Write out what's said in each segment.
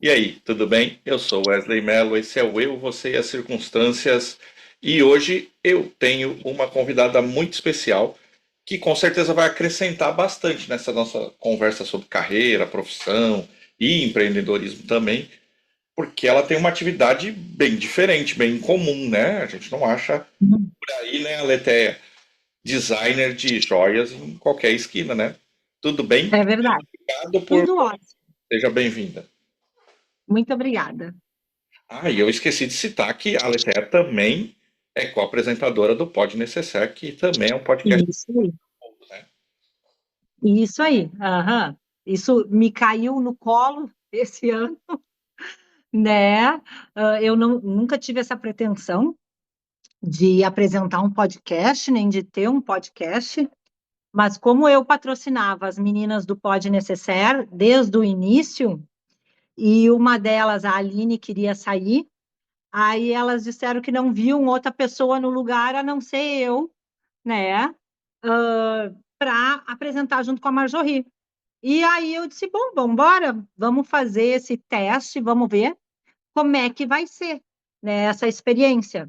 E aí, tudo bem? Eu sou Wesley Mello, esse é o Eu, Você e as Circunstâncias. E hoje eu tenho uma convidada muito especial que com certeza vai acrescentar bastante nessa nossa conversa sobre carreira, profissão e empreendedorismo também, porque ela tem uma atividade bem diferente, bem incomum, né? A gente não acha Uhum. por aí, né, a Letéia, designer de joias em qualquer esquina, né? Tudo bem? É verdade. Obrigado por. Tudo ótimo. Seja bem-vinda. Muito obrigada. Ah, e eu esqueci de citar que a Letéia também é co-apresentadora do Pod Necessaire, que também é um podcast, Isso aí. né? Isso aí. Aham. Isso me caiu no colo esse ano, né? Eu nunca tive essa pretensão de apresentar um podcast, nem de ter um podcast, mas como eu patrocinava as meninas do Pod Necessaire desde o início, e uma delas, a Aline, queria sair, aí elas disseram que não viam outra pessoa no lugar a não ser eu, né? Para apresentar junto com a Marjorie. E aí eu disse, bom, vamos embora, vamos fazer esse teste, vamos ver como é que vai ser, né, essa experiência.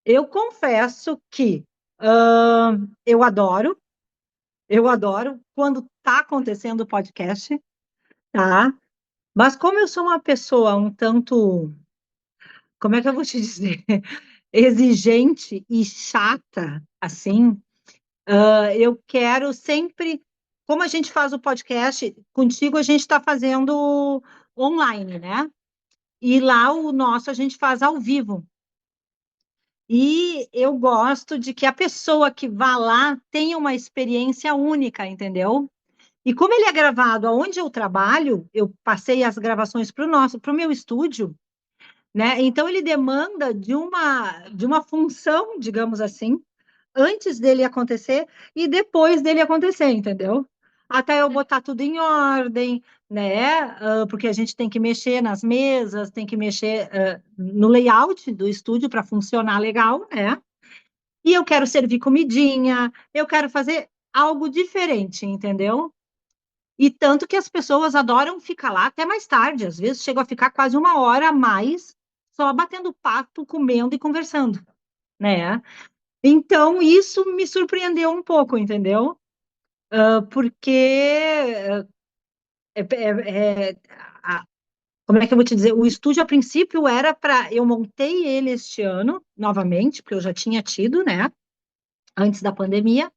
Eu confesso que ah, eu adoro, eu adoro quando está acontecendo o podcast, tá? Mas como eu sou uma pessoa um tanto, como é que eu vou te dizer, exigente e chata, assim, eu quero sempre, como a gente faz o podcast, contigo a gente está fazendo online, né? E lá o nosso a gente faz ao vivo. E eu gosto de que a pessoa que vá lá tenha uma experiência única, entendeu? E como ele é gravado aonde eu trabalho, eu passei as gravações para o meu estúdio, né? Então ele demanda de uma função, digamos assim, antes dele acontecer e depois dele acontecer, entendeu? Até eu botar tudo em ordem, né? Porque a gente tem que mexer nas mesas, tem que mexer, no layout do estúdio para funcionar legal, né? E eu quero servir comidinha, eu quero fazer algo diferente, entendeu? E tanto que as pessoas adoram ficar lá até mais tarde, às vezes chegam a ficar quase uma hora a mais só batendo papo, comendo e conversando, né? Então, isso me surpreendeu um pouco, entendeu? Porque, a- como é que eu vou te dizer? O estúdio, a princípio, era para. Eu montei ele este ano, novamente, porque eu já tinha tido, né? Antes da pandemia.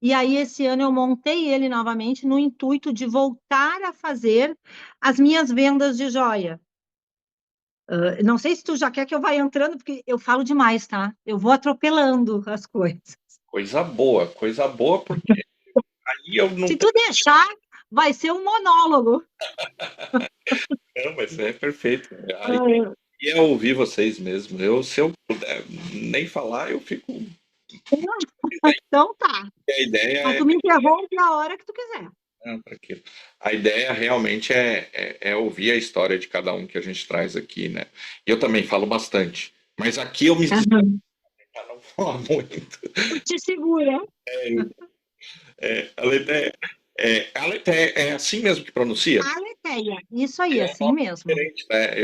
E aí, esse ano, eu montei ele novamente no intuito de voltar a fazer as minhas vendas de joia. Não sei se tu já quer que eu vá entrando, porque eu falo demais, tá? Eu vou atropelando as coisas. Coisa boa, porque aí eu não Se tu deixar, vai ser um monólogo. tenho, mas é perfeito. Aí Ah, é ouvir vocês mesmo. Eu, se eu puder nem falar, eu fico. então tá. A ideia Mas é. tu me interrompe a hora que tu quiser. Não, tranquilo. A ideia realmente é ouvir a história de cada um que a gente traz aqui, né? Eu também falo bastante, mas aqui eu me esforço Aham. para não falar muito. Tu te segura. Aleté é assim mesmo que pronuncia? Aletheia. Isso aí, É um assim nome mesmo. diferente, né?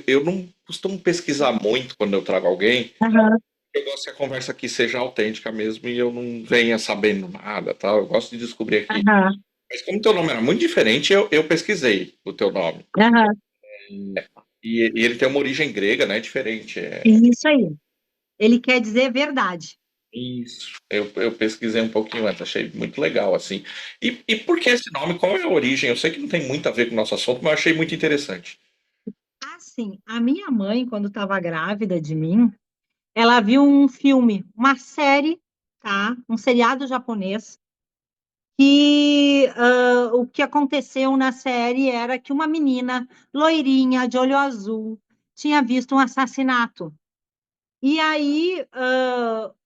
Eu não costumo pesquisar muito quando eu trago alguém. Aham. Eu gosto que a conversa aqui seja autêntica mesmo e eu não venha sabendo nada, tal. Eu gosto de descobrir aqui. Aham. Mas como teu nome era muito diferente, eu pesquisei o teu nome. Aham. E ele tem uma origem grega, né? Diferente. Isso aí. Ele quer dizer verdade. Isso. Eu pesquisei um pouquinho antes, achei muito legal, assim. E por que esse nome? Qual é a origem? Eu sei que não tem muito a ver com o nosso assunto, mas eu achei muito interessante. Assim, a minha mãe, quando estava grávida de mim, ela viu um filme, uma série, tá? Um seriado japonês, que o que aconteceu na série era que uma menina loirinha, de olho azul, tinha visto um assassinato. E aí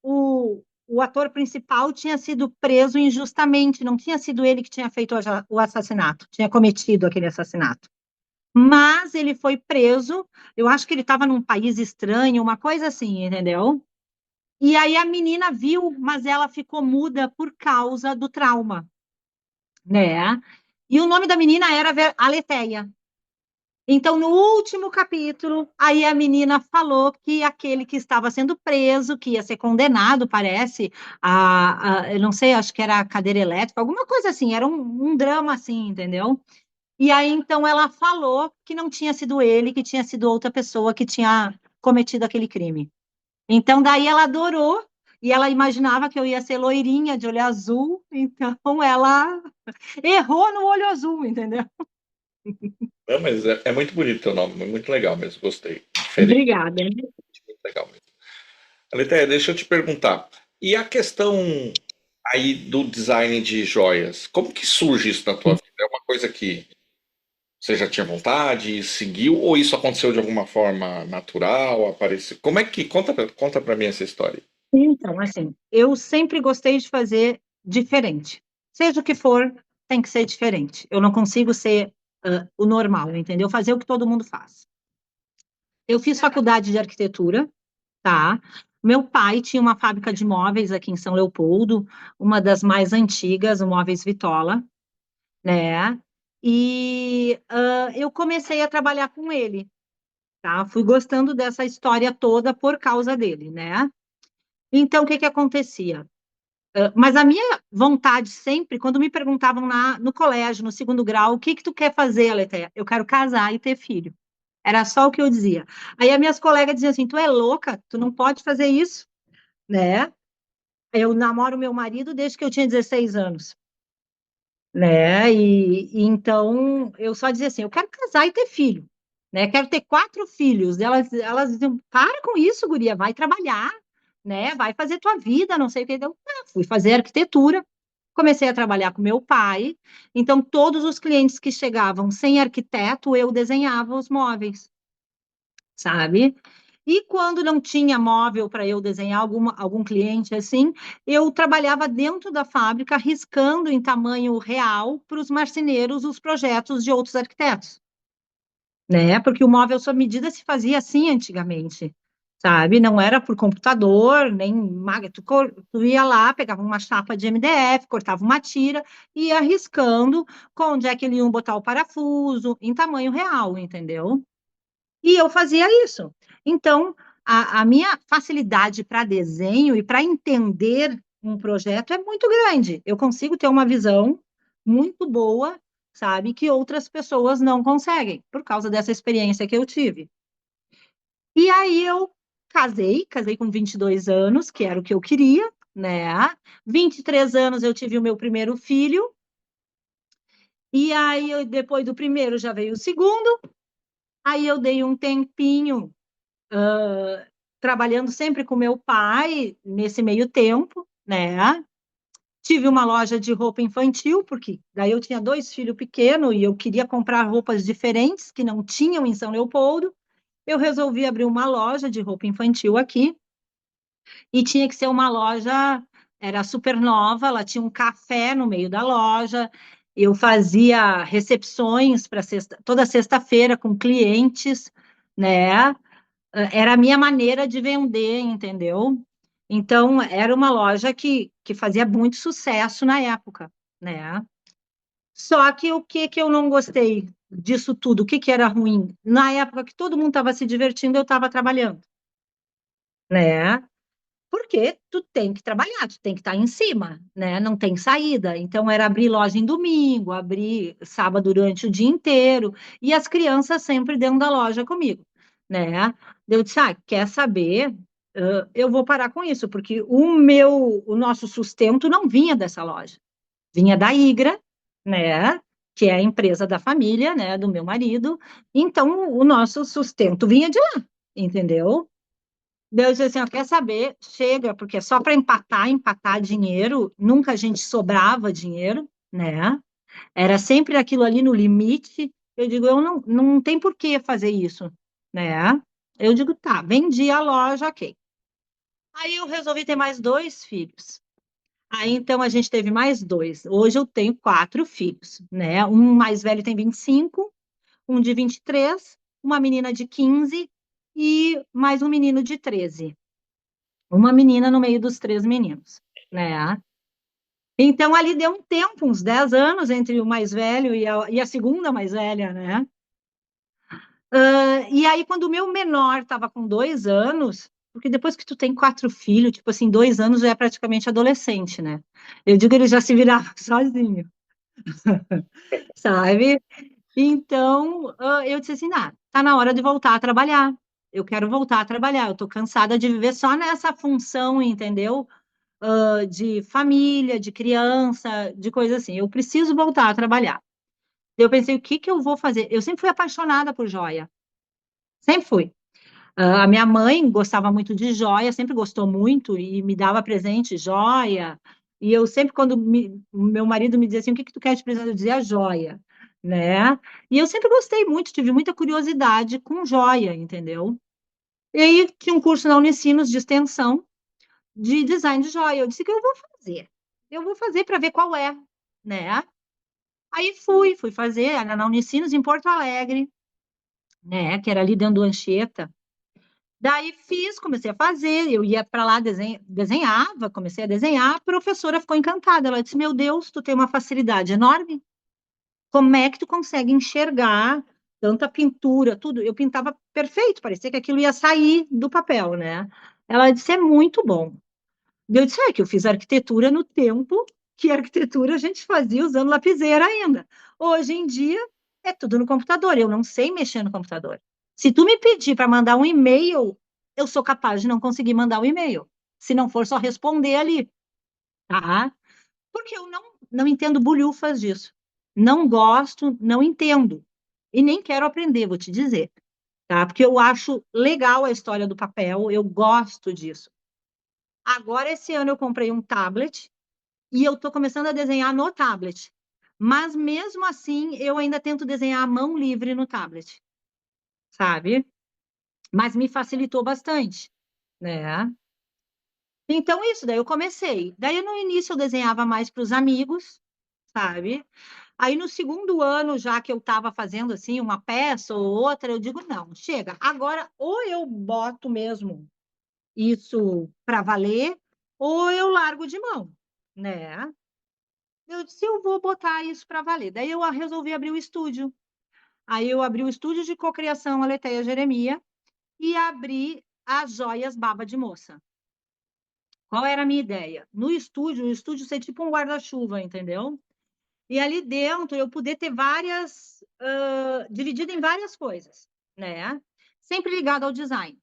o ator principal tinha sido preso injustamente, não tinha sido ele que tinha feito o assassinato, tinha cometido aquele assassinato. Mas ele foi preso, eu acho que ele estava num país estranho, uma coisa assim, entendeu? E aí a menina viu, mas ela ficou muda por causa do trauma, né? E o nome da menina era Aletheia. Então, no último capítulo, aí a menina falou que aquele que estava sendo preso, que ia ser condenado, parece, eu não sei, acho que era a cadeira elétrica, alguma coisa assim, era um drama assim, entendeu? E aí, então, ela falou que não tinha sido ele, que tinha sido outra pessoa que tinha cometido aquele crime. Então, daí ela adorou, e ela imaginava que eu ia ser loirinha de olho azul, então ela errou no olho azul, entendeu? Não, mas é muito bonito o teu nome, muito legal mesmo, gostei. Diferente, Obrigada. muito legal mesmo. Aletheia, deixa eu te perguntar. E a questão aí do design de joias, como que surge isso na tua vida? É uma coisa que você já tinha vontade, seguiu, ou isso aconteceu de alguma forma natural, apareceu? Como é que conta para mim essa história? Então, assim, eu sempre gostei de fazer diferente. Seja o que for, tem que ser diferente. Eu não consigo ser o normal, entendeu? Fazer o que todo mundo faz. Eu fiz faculdade de arquitetura, tá? Meu pai tinha uma fábrica de móveis aqui em São Leopoldo, uma das mais antigas, o Móveis Vitola, né? E eu comecei a trabalhar com ele, tá? Fui gostando dessa história toda por causa dele, né? Então, o que que acontecia? Mas a minha vontade sempre, quando me perguntavam no colégio, no segundo grau, o que que tu quer fazer, Aletheia? Eu quero casar e ter filho. Era só o que eu dizia. Aí as minhas colegas diziam assim, tu é louca, tu não pode fazer isso, né? Eu namoro meu marido desde que eu tinha 16 anos, né? E então eu só dizia assim, eu quero casar e ter filho, né? Quero ter 4 filhos. Elas diziam, para com isso, guria, vai trabalhar, né? Vai fazer tua vida, não sei o que. Então, fui fazer arquitetura. Comecei a trabalhar com meu pai, então todos os clientes que chegavam sem arquiteto, eu desenhava os móveis, sabe? E quando não tinha móvel para eu desenhar algum cliente assim, eu trabalhava dentro da fábrica, riscando em tamanho real para os marceneiros os projetos de outros arquitetos, né? Porque o móvel sob medida se fazia assim antigamente, sabe? Não era por computador, nem tu ia lá, pegava uma chapa de MDF, cortava uma tira e ia riscando com onde é que eles iam botar o parafuso, em tamanho real, entendeu? E eu fazia isso. Então, a minha facilidade para desenho e para entender um projeto é muito grande. Eu consigo ter uma visão muito boa, sabe, que outras pessoas não conseguem, por causa dessa experiência que eu tive. E aí eu casei com 22 anos, que era o que eu queria, né? 23 anos eu tive o meu primeiro filho, e aí depois do primeiro já veio o segundo, aí eu dei um tempinho trabalhando sempre com meu pai nesse meio tempo, né? Tive uma loja de roupa infantil, porque daí eu tinha 2 filhos pequenos e eu queria comprar roupas diferentes que não tinham em São Leopoldo. Eu resolvi abrir uma loja de roupa infantil aqui e tinha que ser uma loja, era super nova, ela tinha um café no meio da loja. Eu fazia recepções para toda sexta-feira com clientes, né? Era a minha maneira de vender, entendeu? Então, era uma loja que fazia muito sucesso na época, né? Só que o que que eu não gostei disso tudo? O que que era ruim? Na época que todo mundo estava se divertindo, eu estava trabalhando, né? Porque tu tem que trabalhar, tu tem que estar em cima, né? Não tem saída. Então, era abrir loja em domingo, abrir sábado durante o dia inteiro, e as crianças sempre dentro da loja comigo, né? Eu disse, quer saber? Eu vou parar com isso, porque o nosso sustento não vinha dessa loja, vinha da Igra, né? Que é a empresa da família, né? Do meu marido. Então, o nosso sustento vinha de lá, entendeu? Deus disse assim, ó, quer saber? Chega, porque é só para empatar dinheiro, nunca a gente sobrava dinheiro, né? Era sempre aquilo ali no limite. Eu digo, eu não tem por que fazer isso, né? Eu digo, tá, vendi a loja, ok. Aí eu resolvi ter mais 2 filhos. Aí então a gente teve mais dois. Hoje eu tenho 4 filhos, né? Um mais velho tem 25, um de 23, uma menina de 15 e mais um menino de 13. Uma menina no meio dos 3 meninos, né? Então, ali deu um tempo, uns 10 anos, entre o mais velho e a segunda mais velha, né? E aí, quando o meu menor estava com 2 anos, porque depois que tu tem 4 filhos, tipo assim, 2 anos já é praticamente adolescente, né? Eu digo que ele já se virava sozinho, sabe? Então, eu disse assim, tá na hora de voltar a trabalhar. Eu quero voltar a trabalhar. Eu tô cansada de viver só nessa função, entendeu? De família, de criança, de coisa assim. Eu preciso voltar a trabalhar. Eu pensei, o que que eu vou fazer? Eu sempre fui apaixonada por joia. Sempre fui. A minha mãe gostava muito de joia, sempre gostou muito e me dava presente, joia. E eu sempre, quando o meu marido me dizia assim, o que que tu quer de presente? Eu dizia joia, né? E eu sempre gostei muito, tive muita curiosidade com joia, entendeu? E aí tinha um curso na Unicinos de extensão de design de joia. Eu disse que eu vou fazer. Eu vou fazer para ver qual é, né? Aí fui fazer, era na Unicinos em Porto Alegre, né? Que era ali dentro do Anchieta. Daí fiz, comecei a fazer, eu ia para lá, desenhava, comecei a desenhar, a professora ficou encantada. Ela disse: Meu Deus, tu tem uma facilidade enorme. Como é que tu consegue enxergar tanta pintura, tudo? Eu pintava perfeito, parecia que aquilo ia sair do papel, né? Ela disse: É muito bom. Eu disse: É que eu fiz arquitetura no tempo que arquitetura a gente fazia usando lapiseira ainda. Hoje em dia é tudo no computador, eu não sei mexer no computador. Se tu me pedir para mandar um e-mail, eu sou capaz de não conseguir mandar o e-mail, se não for só responder ali, tá? Porque eu não entendo bulhufas disso. Não gosto, não entendo. E nem quero aprender, vou te dizer, tá? Porque eu acho legal a história do papel, eu gosto disso. Agora, esse ano, eu comprei um tablet e eu estou começando a desenhar no tablet. Mas mesmo assim, eu ainda tento desenhar à mão livre no tablet, sabe? Mas me facilitou bastante, né? Então, isso, daí eu comecei. Daí, no início, eu desenhava mais para os amigos, sabe? Aí, no segundo ano, já que eu estava fazendo, assim, uma peça ou outra, eu digo, não, chega. Agora, ou eu boto mesmo isso para valer, ou eu largo de mão, né? Eu disse, eu vou botar isso para valer. Daí eu resolvi abrir o estúdio. Aí eu abri o estúdio de cocriação Aleteia Jeremia e abri as joias Baba de Moça. Qual era a minha ideia? No estúdio, o estúdio ser tipo um guarda-chuva, entendeu? E ali dentro eu poder ter várias, dividido em várias coisas, né? Sempre ligado ao design.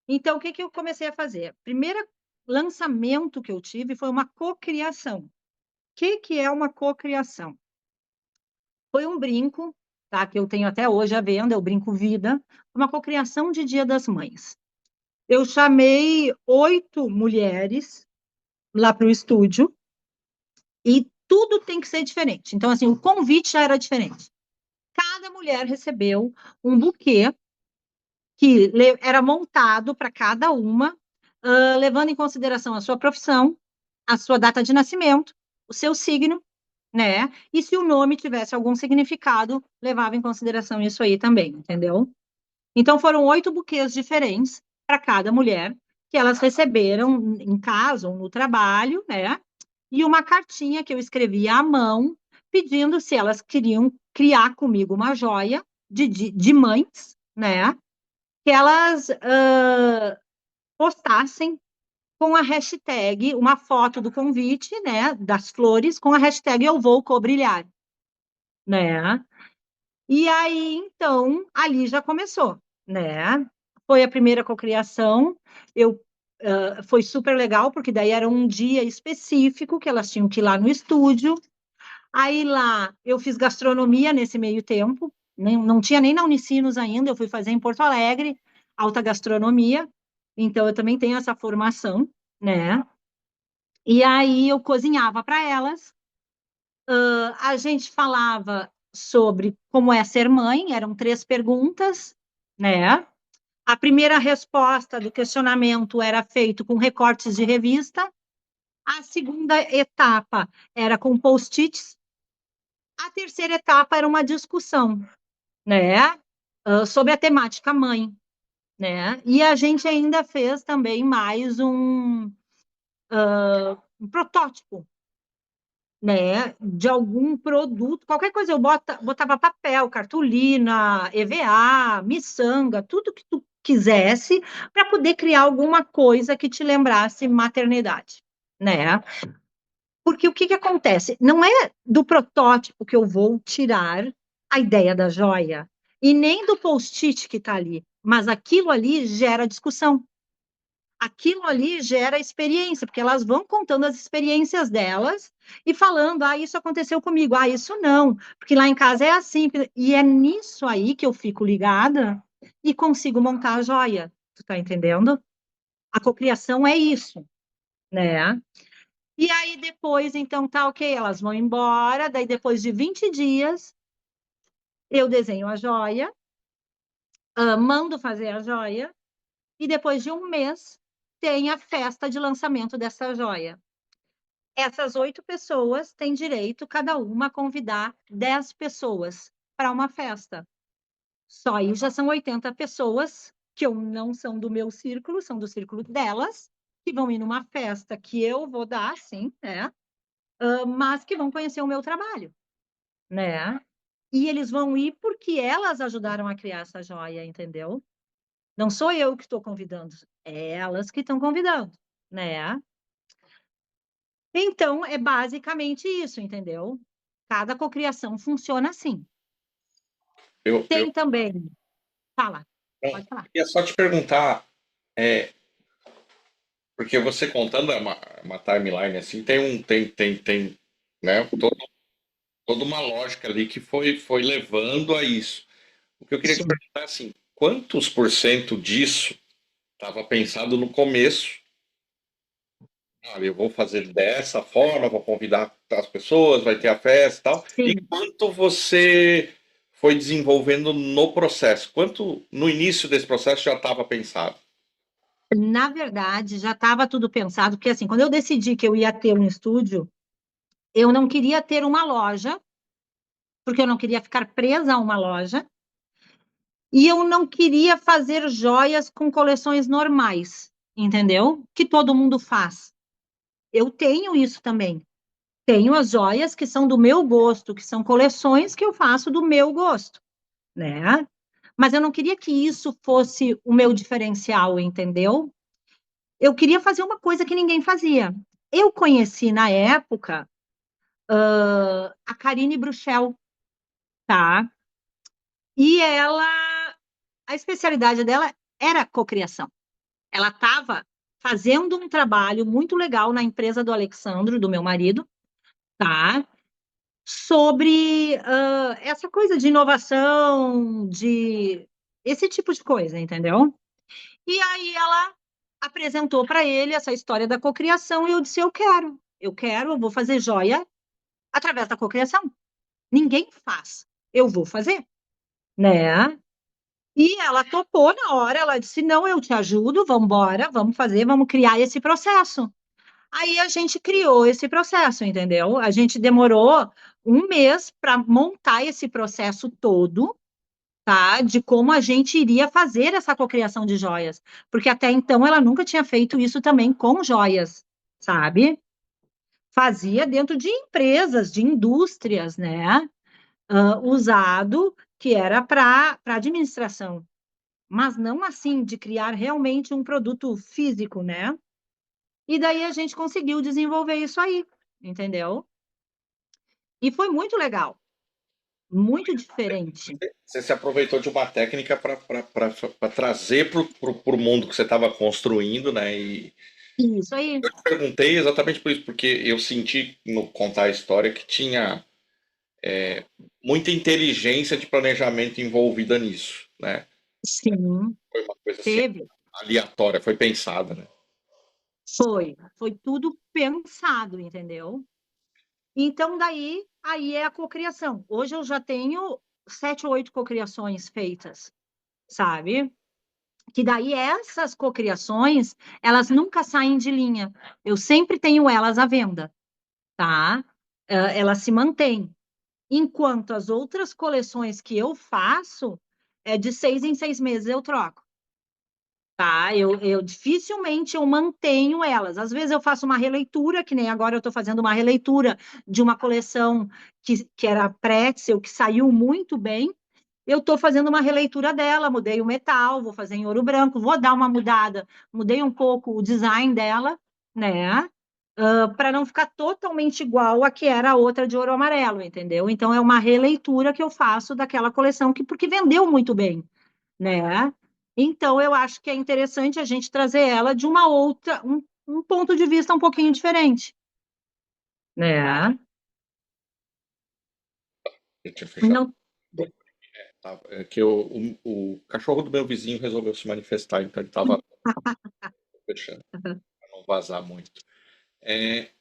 Então, o que que eu comecei a fazer? Primeiro lançamento que eu tive foi uma cocriação. O que que é uma cocriação? Foi um brinco, tá? Que eu tenho até hoje à venda, é o Brinco Vida, uma cocriação de Dia das Mães. Eu chamei 8 mulheres lá para o estúdio e tudo tem que ser diferente. Então, assim, o convite já era diferente. Cada mulher recebeu um buquê que era montado para cada uma, levando em consideração a sua profissão, a sua data de nascimento, o seu signo, né? E se o nome tivesse algum significado, levava em consideração isso aí também, entendeu? Então foram 8 buquês diferentes para cada mulher que elas receberam em casa ou no trabalho, né? E uma cartinha que eu escrevia à mão, pedindo se elas queriam criar comigo uma joia de mães, né? Que elas postassem com a hashtag, uma foto do convite, né, das flores, com a hashtag Eu Vou Cobrilhar, né? E aí, então, ali já começou, né? Foi a primeira cocriação, foi super legal, porque daí era um dia específico que elas tinham que ir lá no estúdio. Aí lá eu fiz gastronomia nesse meio tempo, não tinha nem na Unicinos ainda, eu fui fazer em Porto Alegre, alta gastronomia, então eu também tenho essa formação, né? E aí eu cozinhava para elas, a gente falava sobre como é ser mãe, eram 3 perguntas, né? A primeira resposta do questionamento era feito com recortes de revista, a segunda etapa era com post-its, a terceira etapa era uma discussão, né? Sobre a temática mãe, né? E a gente ainda fez também mais um protótipo, né, de algum produto, qualquer coisa, botava papel, cartolina, EVA, miçanga, tudo que tu quisesse para poder criar alguma coisa que te lembrasse maternidade, né? Porque o que que acontece? Não é do protótipo que eu vou tirar a ideia da joia, e nem do post-it que está ali, mas aquilo ali gera discussão. Aquilo ali gera experiência, porque elas vão contando as experiências delas e falando, ah, isso aconteceu comigo, ah, isso não, porque lá em casa é assim, e é nisso aí que eu fico ligada e consigo montar a joia, tu tá entendendo? A cocriação é isso, né? E aí depois, então, tá ok, elas vão embora, daí depois de 20 dias, eu desenho a joia, mando fazer a joia, e depois de um mês, tem a festa de lançamento dessa joia. Essas 8 pessoas têm direito, cada uma, a convidar 10 pessoas para uma festa. Só aí já são 80 pessoas que não são do meu círculo, são do círculo delas, que vão ir numa festa que eu vou dar, sim, né? Mas que vão conhecer o meu trabalho, né? E eles vão ir porque elas ajudaram a criar essa joia, entendeu? Não sou eu que estou convidando, é elas que estão convidando, né? Então, é basicamente isso, entendeu? Cada cocriação funciona assim. Eu Tem também, fala, pode falar. queria só te perguntar, é, porque você contando uma timeline assim, tem, né, toda uma lógica ali que foi levando a isso. O que eu queria te Sim. perguntar é assim, quantos por cento disso estava pensado no começo? Ah, eu vou fazer dessa forma, vou convidar as pessoas, vai ter a festa e tal. E Sim. quanto você foi desenvolvendo no processo? Quanto no início desse processo já estava pensado? Na verdade, já estava tudo pensado, porque assim, quando eu decidi que eu ia ter um estúdio, eu não queria ter uma loja, porque eu não queria ficar presa a uma loja, e eu não queria fazer joias com coleções normais, entendeu? Que todo mundo faz. Eu tenho isso também. Tenho as joias que são do meu gosto, que são coleções que eu faço do meu gosto, né? Mas eu não queria que isso fosse o meu diferencial, entendeu? Eu queria fazer uma coisa que ninguém fazia. Eu conheci na época a Karine Bruchel, tá? E a especialidade dela era cocriação. Ela estava fazendo um trabalho muito legal na empresa do Alexandro, do meu marido, tá? Sobre essa coisa de inovação, de esse tipo de coisa, entendeu? E aí ela apresentou para ele essa história da cocriação e eu disse: eu vou fazer joia através da cocriação. Ninguém faz, eu vou fazer, né? E ela topou na hora, ela disse: não, eu te ajudo, vamos embora, vamos fazer, vamos criar esse processo. Aí a gente criou esse processo, entendeu? A gente demorou um mês para montar esse processo todo, tá? De como a gente iria fazer essa cocriação de joias, porque até então ela nunca tinha feito isso também com joias, sabe? Fazia dentro de empresas, de indústrias, né? Usado que era para administração, mas não assim de criar realmente um produto físico, né? E daí a gente conseguiu desenvolver isso aí, entendeu? E foi muito legal, muito diferente. Você se aproveitou de uma técnica para trazer para o mundo que você estava construindo, né? E Isso aí. eu te perguntei exatamente por isso, porque eu senti no contar a história que tinha muita inteligência de planejamento envolvida nisso, né? Sim, Foi uma coisa assim teve. aleatória, foi pensada, né? Foi tudo pensado, entendeu? Então, aí é a cocriação. Hoje eu já tenho 7 ou 8 cocriações feitas, sabe? Que daí essas cocriações, elas nunca saem de linha. Eu sempre tenho elas à venda, tá? Elas se mantêm. Enquanto as outras coleções que eu faço, de 6 em 6 meses eu troco. tá? Eu dificilmente eu mantenho elas. Às vezes eu faço uma releitura, que nem agora eu estou fazendo uma releitura de uma coleção que era Pretzel, que saiu muito bem. Eu estou fazendo uma releitura dela, mudei o metal, vou fazer em ouro branco, vou dar uma mudada, mudei um pouco o design dela, né? Para não ficar totalmente igual a que era a outra de ouro amarelo, entendeu? Então é uma releitura que eu faço daquela coleção que porque vendeu muito bem, né? Então eu acho que é interessante a gente trazer ela de uma outra, um ponto de vista um pouquinho diferente, né? Eu tinha fechado. Não, Tá? É que o cachorro do meu vizinho resolveu se manifestar, então ele estava fechando, para não vazar muito. É,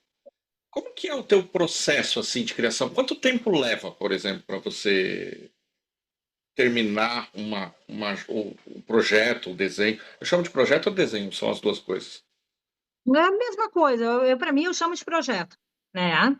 como que é o teu processo assim de criação? Quanto tempo leva, por exemplo, para você terminar o projeto, o desenho? Eu chamo de projeto ou desenho, são as duas coisas. não é a mesma coisa. Para mim, eu chamo de projeto, né?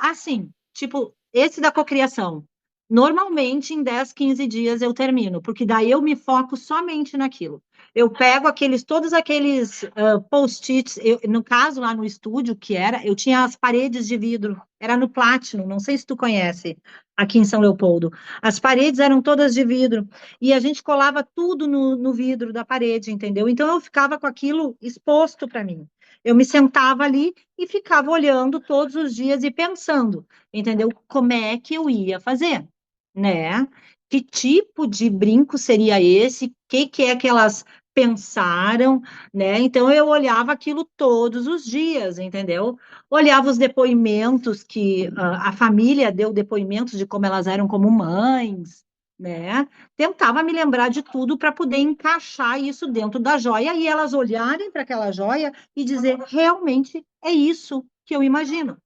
Assim, tipo, esse da cocriação. Normalmente, em 10, 15 dias eu termino, porque daí eu me foco somente naquilo. Eu pego todos aqueles post-its, no caso lá no estúdio, eu tinha as paredes de vidro, era no Platinum, não sei se tu conhece, aqui em São Leopoldo. As paredes eram todas de vidro, e a gente colava tudo no vidro da parede, entendeu? Então eu ficava com aquilo exposto para mim. Eu me sentava ali e ficava olhando todos os dias e pensando, entendeu? Como é que eu ia fazer, né? Que tipo de brinco seria esse? O que é que elas pensaram, né? Então eu olhava aquilo todos os dias, entendeu? Olhava os depoimentos que a família deu depoimentos de como elas eram como mães, né? Tentava me lembrar de tudo para poder encaixar isso dentro da joia e elas olharem para aquela joia e dizer, realmente é isso que eu imagino.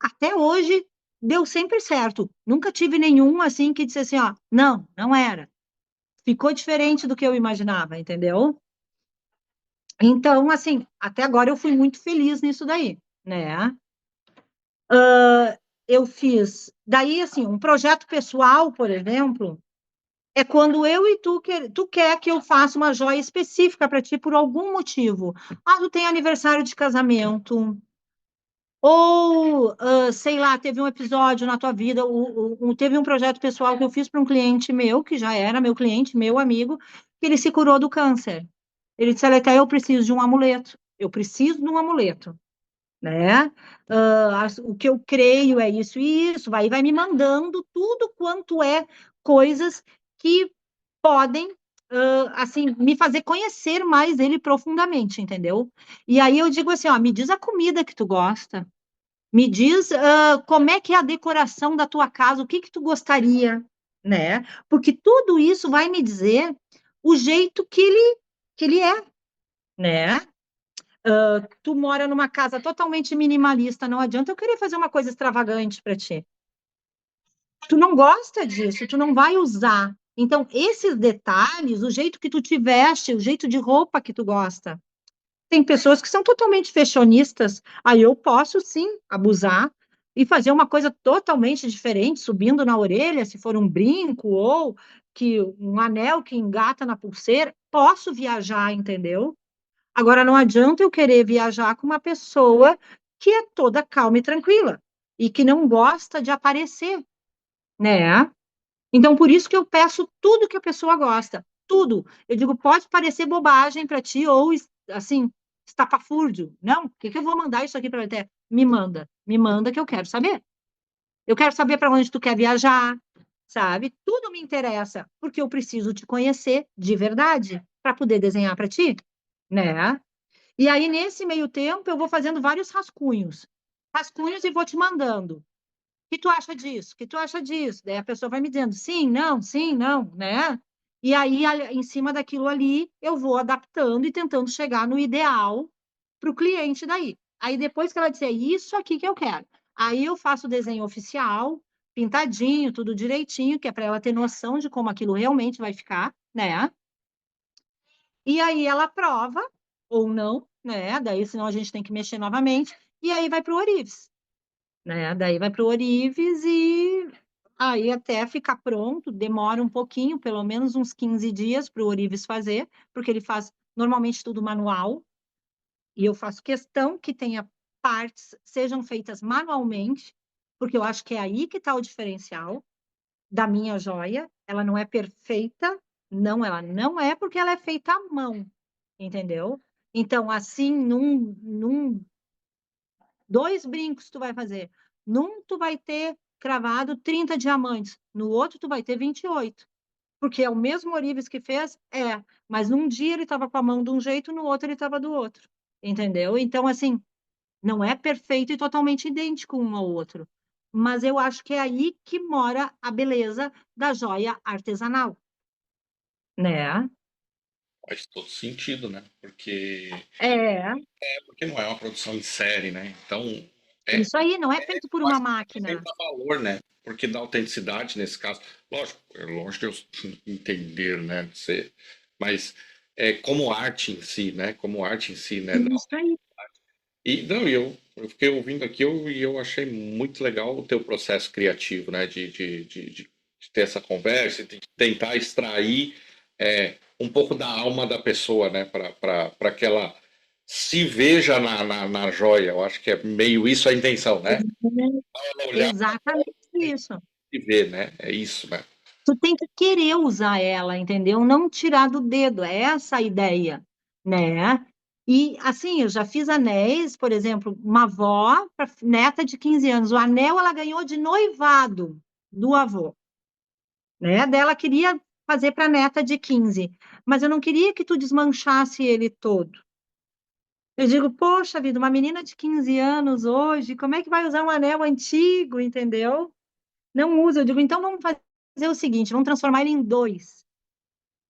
Até hoje deu sempre certo. Nunca tive nenhum assim que disse assim, ó, não, não era. Ficou diferente do que eu imaginava, entendeu? Então, assim, até agora eu fui muito feliz nisso daí, né? Eu fiz, daí, assim, um projeto pessoal, por exemplo, é quando eu e tu quer que eu faça uma joia específica para ti por algum motivo. Ah, tu tem aniversário de casamento, ou, sei lá, teve um episódio na tua vida, teve um projeto pessoal que eu fiz para um cliente meu, que já era meu cliente, meu amigo, que ele se curou do câncer. Ele disse, Aleté, eu preciso de um amuleto. Eu preciso de um amuleto, né? O que eu creio é isso e isso, vai me mandando tudo quanto é coisas que podem, assim, me fazer conhecer mais ele profundamente, entendeu? E aí eu digo assim, ó, me diz a comida que tu gosta, me diz, como é que é a decoração da tua casa, o que que tu gostaria, né? Porque tudo isso vai me dizer o jeito que ele é, né? Tu mora numa casa totalmente minimalista, não adianta eu querer fazer uma coisa extravagante para ti. Tu não gosta disso, tu não vai usar. Então, esses detalhes, o jeito que tu te veste, o jeito de roupa que tu gosta. Tem pessoas que são totalmente fashionistas, aí eu posso sim abusar e fazer uma coisa totalmente diferente, subindo na orelha, se for um brinco ou que um anel que engata na pulseira, posso viajar, entendeu? Agora não adianta eu querer viajar com uma pessoa que é toda calma e tranquila e que não gosta de aparecer, né? Então, por isso que eu peço tudo que a pessoa gosta, tudo. Eu digo, pode parecer bobagem para ti ou, assim, estapafúrdio. Não, por que que eu vou mandar isso aqui para você? Me manda que eu quero saber. Eu quero saber para onde tu quer viajar, sabe? Tudo me interessa, porque eu preciso te conhecer de verdade para poder desenhar para ti, né? E aí, nesse meio tempo, eu vou fazendo vários rascunhos. Rascunhos e vou te mandando. O que tu acha disso? O que tu acha disso? Daí a pessoa vai me dizendo sim, não, né? E aí, em cima daquilo ali, eu vou adaptando e tentando chegar no ideal para o cliente daí. Aí, depois que ela disser isso aqui que eu quero, aí eu faço o desenho oficial, pintadinho, tudo direitinho, que é para ela ter noção de como aquilo realmente vai ficar, né? E aí ela aprova ou não, né? Daí, senão a gente tem que mexer novamente, e aí vai para o Orives, né? Daí vai para o Orives e aí até ficar pronto, demora um pouquinho, pelo menos uns 15 dias para o ourives fazer, porque ele faz normalmente tudo manual, e eu faço questão que tenha partes sejam feitas manualmente, porque eu acho que é aí que está o diferencial da minha joia. Ela não é perfeita, não, ela não é porque ela é feita à mão, entendeu? Então, assim, dois brincos tu vai fazer. Num tu vai ter cravado 30 diamantes, no outro tu vai ter 28. Porque é o mesmo ourives que fez? É, mas num dia ele estava com a mão de um jeito, no outro ele estava do outro. Entendeu? Então, assim, não é perfeito e totalmente idêntico um ao outro. Mas eu acho que é aí que mora a beleza da joia artesanal, né? Faz todo sentido, né? É, Porque não é uma produção em série, né? Então, é, isso aí, não é feito por eu uma acho que máquina. acrescenta valor, né? Porque dá autenticidade nesse caso. Lógico, é longe de eu entender, né? Mas é como arte em si, né? Como arte em si, né? Isso aí. E não, eu fiquei ouvindo aqui e eu achei muito legal o teu processo criativo, né? De ter essa conversa, de tentar extrair um pouco da alma da pessoa, né? Para que ela se veja na joia. Eu acho que é meio isso a intenção, né? Ela olhar Exatamente isso. e ver, né? É isso, né? Tu tem que querer usar ela, entendeu? Não tirar do dedo, é essa a ideia, né? E assim, eu já fiz anéis, por exemplo, uma avó para neta de 15 anos, o anel ela ganhou de noivado do avô, né? Dela queria fazer para neta de 15, mas eu não queria que tu desmanchasse ele todo. Eu digo, poxa vida, uma menina de 15 anos hoje, como é que vai usar um anel antigo, entendeu? Não usa. Eu digo, então vamos fazer o seguinte, vamos transformar ele em dois,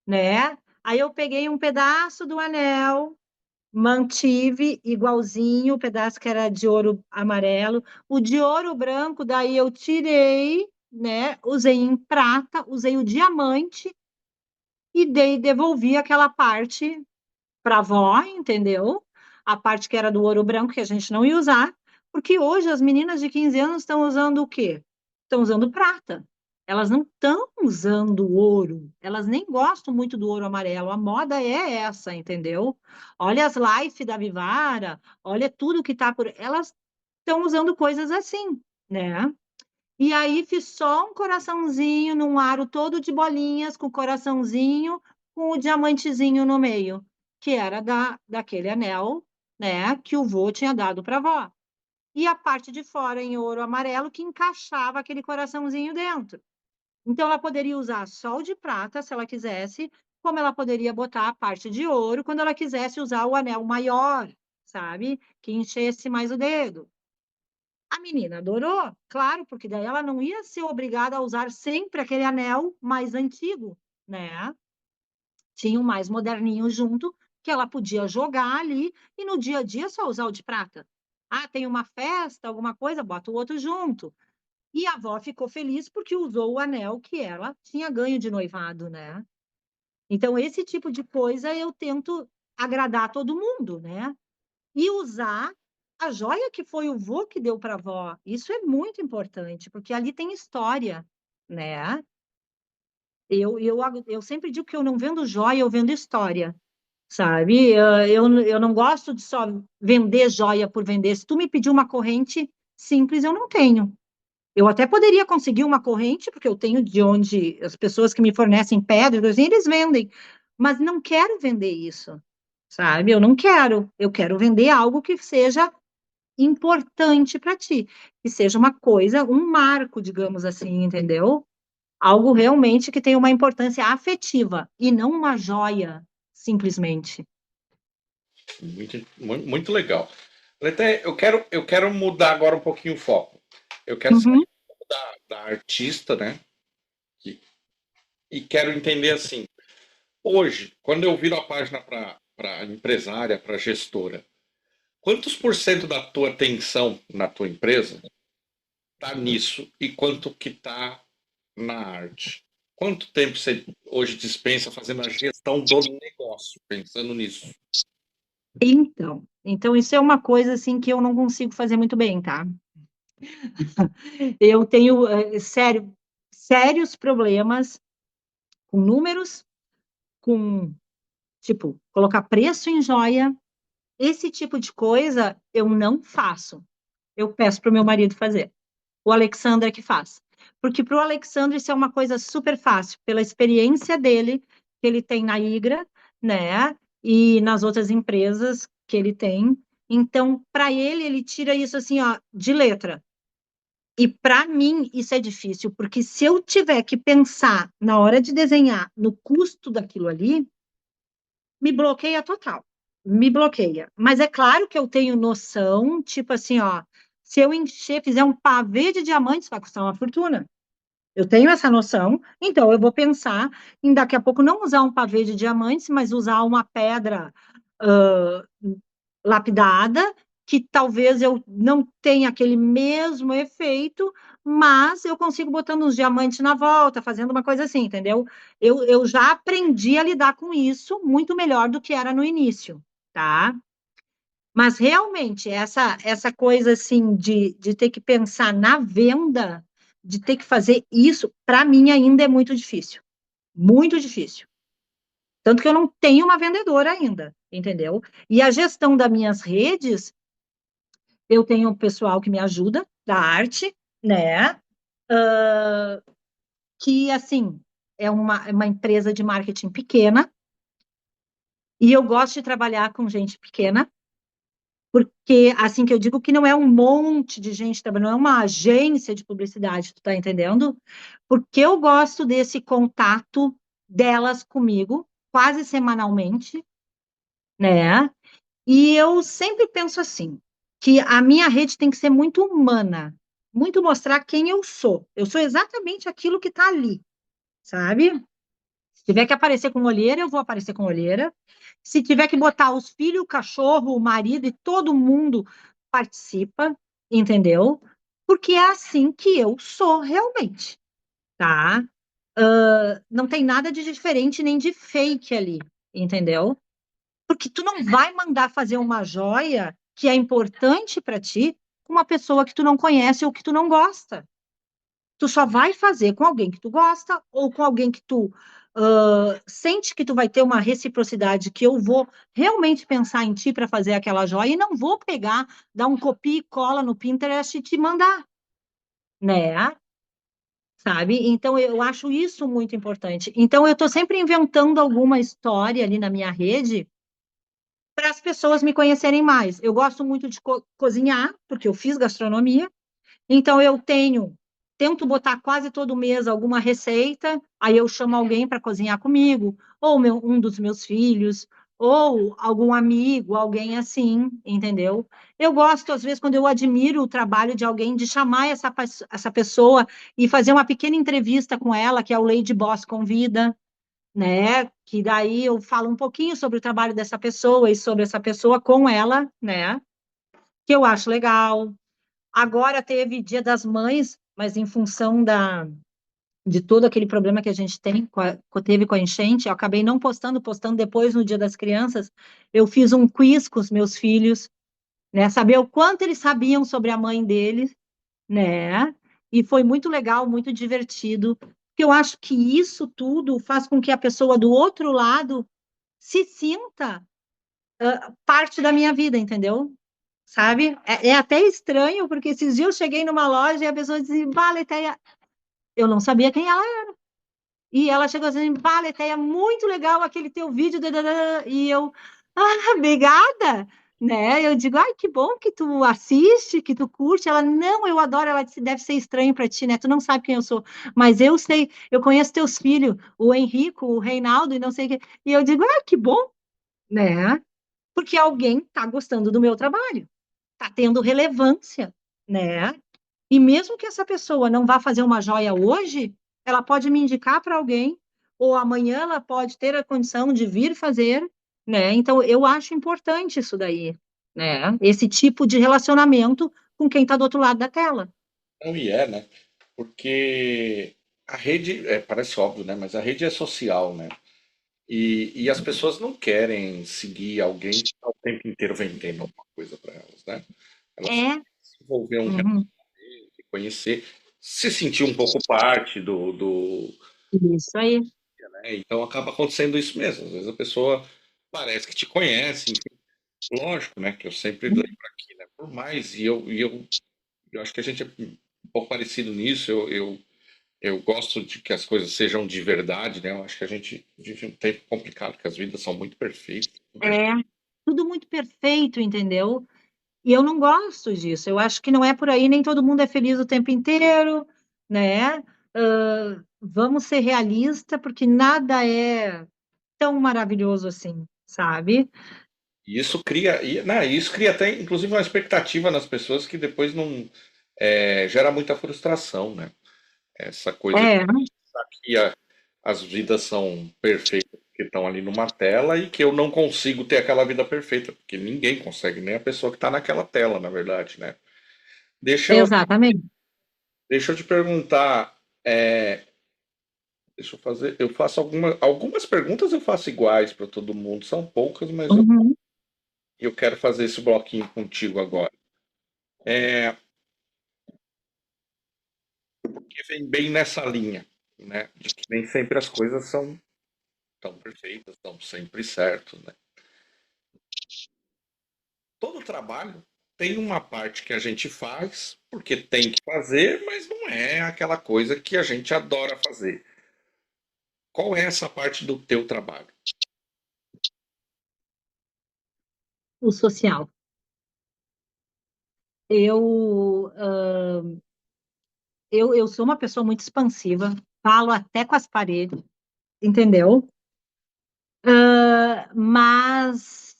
né? Aí eu peguei um pedaço do anel, mantive igualzinho, o pedaço que era de ouro amarelo, o de ouro branco, daí eu tirei, né? Usei em prata, usei o diamante e devolvi aquela parte para a avó, entendeu? A parte que era do ouro branco que a gente não ia usar, porque hoje as meninas de 15 anos estão usando o quê? Estão usando prata. Elas não estão usando ouro. Elas nem gostam muito do ouro amarelo. A moda é essa, entendeu? Olha as lives da Vivara, olha tudo que tá por. Elas estão usando coisas assim, né? E aí fiz só um coraçãozinho num aro todo de bolinhas, com o coraçãozinho, com o diamantezinho no meio, que era daquele anel, né, que o vô tinha dado para a avó. E a parte de fora em ouro amarelo que encaixava aquele coraçãozinho dentro. Então ela poderia usar só o de prata, se ela quisesse, como ela poderia botar a parte de ouro quando ela quisesse usar o anel maior, sabe? Que enchesse mais o dedo. A menina adorou, claro, porque daí ela não ia ser obrigada a usar sempre aquele anel mais antigo, né? Tinha um mais moderninho junto que ela podia jogar ali e no dia a dia só usar o de prata. Ah, tem uma festa, alguma coisa, bota o outro junto. E a avó ficou feliz porque usou o anel que ela tinha ganho de noivado, né? Então, esse tipo de coisa eu tento agradar todo mundo, né? E usar a joia que foi o vô que deu para a avó. Isso é muito importante, porque ali tem história, né? Eu sempre digo que eu não vendo joia, eu vendo história, sabe? Eu não gosto de só vender joia por vender. Se tu me pedir uma corrente simples, eu não tenho. Eu até poderia conseguir uma corrente, porque eu tenho de onde as pessoas que me fornecem pedras, assim, eles vendem, mas não quero vender isso, sabe? Eu não quero. Eu quero vender algo que seja importante para ti, que seja uma coisa, um marco, digamos assim, entendeu? Algo realmente que tenha uma importância afetiva e não uma joia, simplesmente. Muito legal. Até eu quero mudar agora um pouquinho o foco. Eu quero Uhum, sair da artista, né? E, e quero entender assim. Hoje, quando eu viro a página para empresária, para gestora, quantos por cento da tua atenção na tua empresa está nisso e quanto que está na arte? Quanto tempo você hoje dispensa fazendo a gestão do negócio, pensando nisso? então isso é uma coisa assim que eu não consigo fazer muito bem, tá? Eu tenho, sério, sérios problemas com números, com, tipo, colocar preço em joia. Esse tipo de coisa eu não faço. Eu peço para o meu marido fazer. O Alexandre que faz. Porque para o Alexandre isso é uma coisa super fácil, pela experiência dele, que ele tem na Igra, né? E nas outras empresas que ele tem. Então, para ele, ele tira isso assim, ó, de letra. E para mim isso é difícil, porque se eu tiver que pensar na hora de desenhar no custo daquilo ali, me bloqueia total. Me bloqueia. Mas é claro que eu tenho noção, tipo assim, ó, se eu encher, fizer um pavê de diamantes, vai custar uma fortuna. Eu tenho essa noção, então eu vou pensar em daqui a pouco não usar um pavê de diamantes, mas usar uma pedra ah, lapidada, que talvez eu não tenha aquele mesmo efeito, mas eu consigo botando uns diamantes na volta, fazendo uma coisa assim, entendeu? Eu já aprendi a lidar com isso muito melhor do que era no início, tá? Mas realmente, essa coisa assim de ter que pensar na venda, de ter que fazer isso, para mim ainda é muito difícil. Muito difícil. Tanto que eu não tenho uma vendedora ainda, entendeu? E a gestão das minhas redes, eu tenho um pessoal que me ajuda da arte, né? Que, assim, é uma empresa de marketing pequena, e eu gosto de trabalhar com gente pequena, porque, assim, que eu digo que não é um monte de gente trabalhando, não é uma agência de publicidade, tu tá entendendo? Porque eu gosto desse contato delas comigo, quase semanalmente, né? E eu sempre penso assim, que a minha rede tem que ser muito humana, muito mostrar quem eu sou. Eu sou exatamente aquilo que está ali, sabe? Se tiver que aparecer com olheira, eu vou aparecer com olheira. Se tiver que botar os filhos, o cachorro, o marido e todo mundo participa, entendeu? Porque é assim que eu sou realmente, tá? Não tem nada de diferente nem de fake ali, entendeu? Porque tu não vai mandar fazer uma joia que é importante para ti com uma pessoa que tu não conhece ou que tu não gosta. Tu só vai fazer com alguém que tu gosta ou com alguém que tu sente que tu vai ter uma reciprocidade, que eu vou realmente pensar em ti para fazer aquela joia e não vou pegar, dar um copia e cola no Pinterest e te mandar, né? Sabe? Então eu acho isso muito importante. Então eu estou sempre inventando alguma história ali na minha rede para as pessoas me conhecerem mais. Eu gosto muito de cozinhar, porque eu fiz gastronomia, então eu tento botar quase todo mês alguma receita, aí eu chamo alguém para cozinhar comigo, ou um dos meus filhos, ou algum amigo, alguém assim, entendeu? Eu gosto, às vezes, quando eu admiro o trabalho de alguém, de chamar essa pessoa e fazer uma pequena entrevista com ela, que é o Lady Boss Convida, né? Que daí eu falo um pouquinho sobre o trabalho dessa pessoa e sobre essa pessoa com ela, né? Que eu acho legal. Agora teve Dia das Mães, mas em função de todo aquele problema que a gente tem teve com a enchente, eu acabei não postando depois no Dia das Crianças. Eu fiz um quiz com os meus filhos, né? Saber o quanto eles sabiam sobre a mãe deles, né? E foi muito legal, muito divertido. Porque eu acho que isso tudo faz com que a pessoa do outro lado se sinta parte da minha vida, entendeu? Sabe? É até estranho, porque esses dias eu cheguei numa loja e a pessoa dizia, bah, Leteia, eu não sabia quem ela era. E ela chegou assim, bah, Leteia, muito legal aquele teu vídeo, dadadã. E eu, obrigada, né? Eu digo, ai, que bom que tu assiste, que tu curte. Ela, não, eu adoro. Ela disse, deve ser estranho para ti, né? Tu não sabe quem eu sou, mas eu sei, eu conheço teus filhos, o Henrico, o Reinaldo e não sei o quê. E eu digo, que bom, né? Porque alguém está gostando do meu trabalho, está tendo relevância, né? E mesmo que essa pessoa não vá fazer uma joia hoje, ela pode me indicar para alguém, ou amanhã ela pode ter a condição de vir fazer, né? Então, eu acho importante isso daí, né? Esse tipo de relacionamento com quem está do outro lado da tela. Não, e é, né? Porque a rede, parece óbvio, né? Mas a rede é social, né? E as pessoas não querem seguir alguém que está o tempo inteiro vendendo alguma coisa para elas, né? Elas querem É, se envolver um uhum, relacionamento, conhecer. se sentir um pouco parte do, Isso aí. né? Então acaba acontecendo isso mesmo. Às vezes a pessoa parece que te conhece, enfim. Lógico, né? Que eu sempre lembro aqui, né? Por mais, eu acho que a gente é um pouco parecido nisso. Eu gosto de que as coisas sejam de verdade, né? Eu acho que a gente vive um tempo complicado, que as vidas são muito perfeitas. É, tudo muito perfeito, entendeu? E eu não gosto disso. Eu acho que não é por aí, nem todo mundo é feliz o tempo inteiro, né? Vamos ser realistas, porque nada é tão maravilhoso assim, sabe? E isso cria, né, isso cria até, inclusive, uma expectativa nas pessoas que depois não gera muita frustração, né? Essa coisa de É, pensar que as vidas são perfeitas que estão ali numa tela e que eu não consigo ter aquela vida perfeita, porque ninguém consegue, nem a pessoa que está naquela tela, na verdade, né? Deixa eu, exatamente. deixa eu te perguntar, deixa eu fazer, eu faço algumas perguntas eu faço iguais para todo mundo, são poucas, mas Uhum. eu quero fazer esse bloquinho contigo agora. É, que vem bem nessa linha, né? De que nem sempre as coisas são tão perfeitas, estão sempre certo, né? Todo trabalho tem uma parte que a gente faz porque tem que fazer, mas não é aquela coisa que a gente adora fazer. Qual é essa parte do teu trabalho? O social. Eu, eu sou uma pessoa muito expansiva, falo até com as paredes, entendeu? Mas,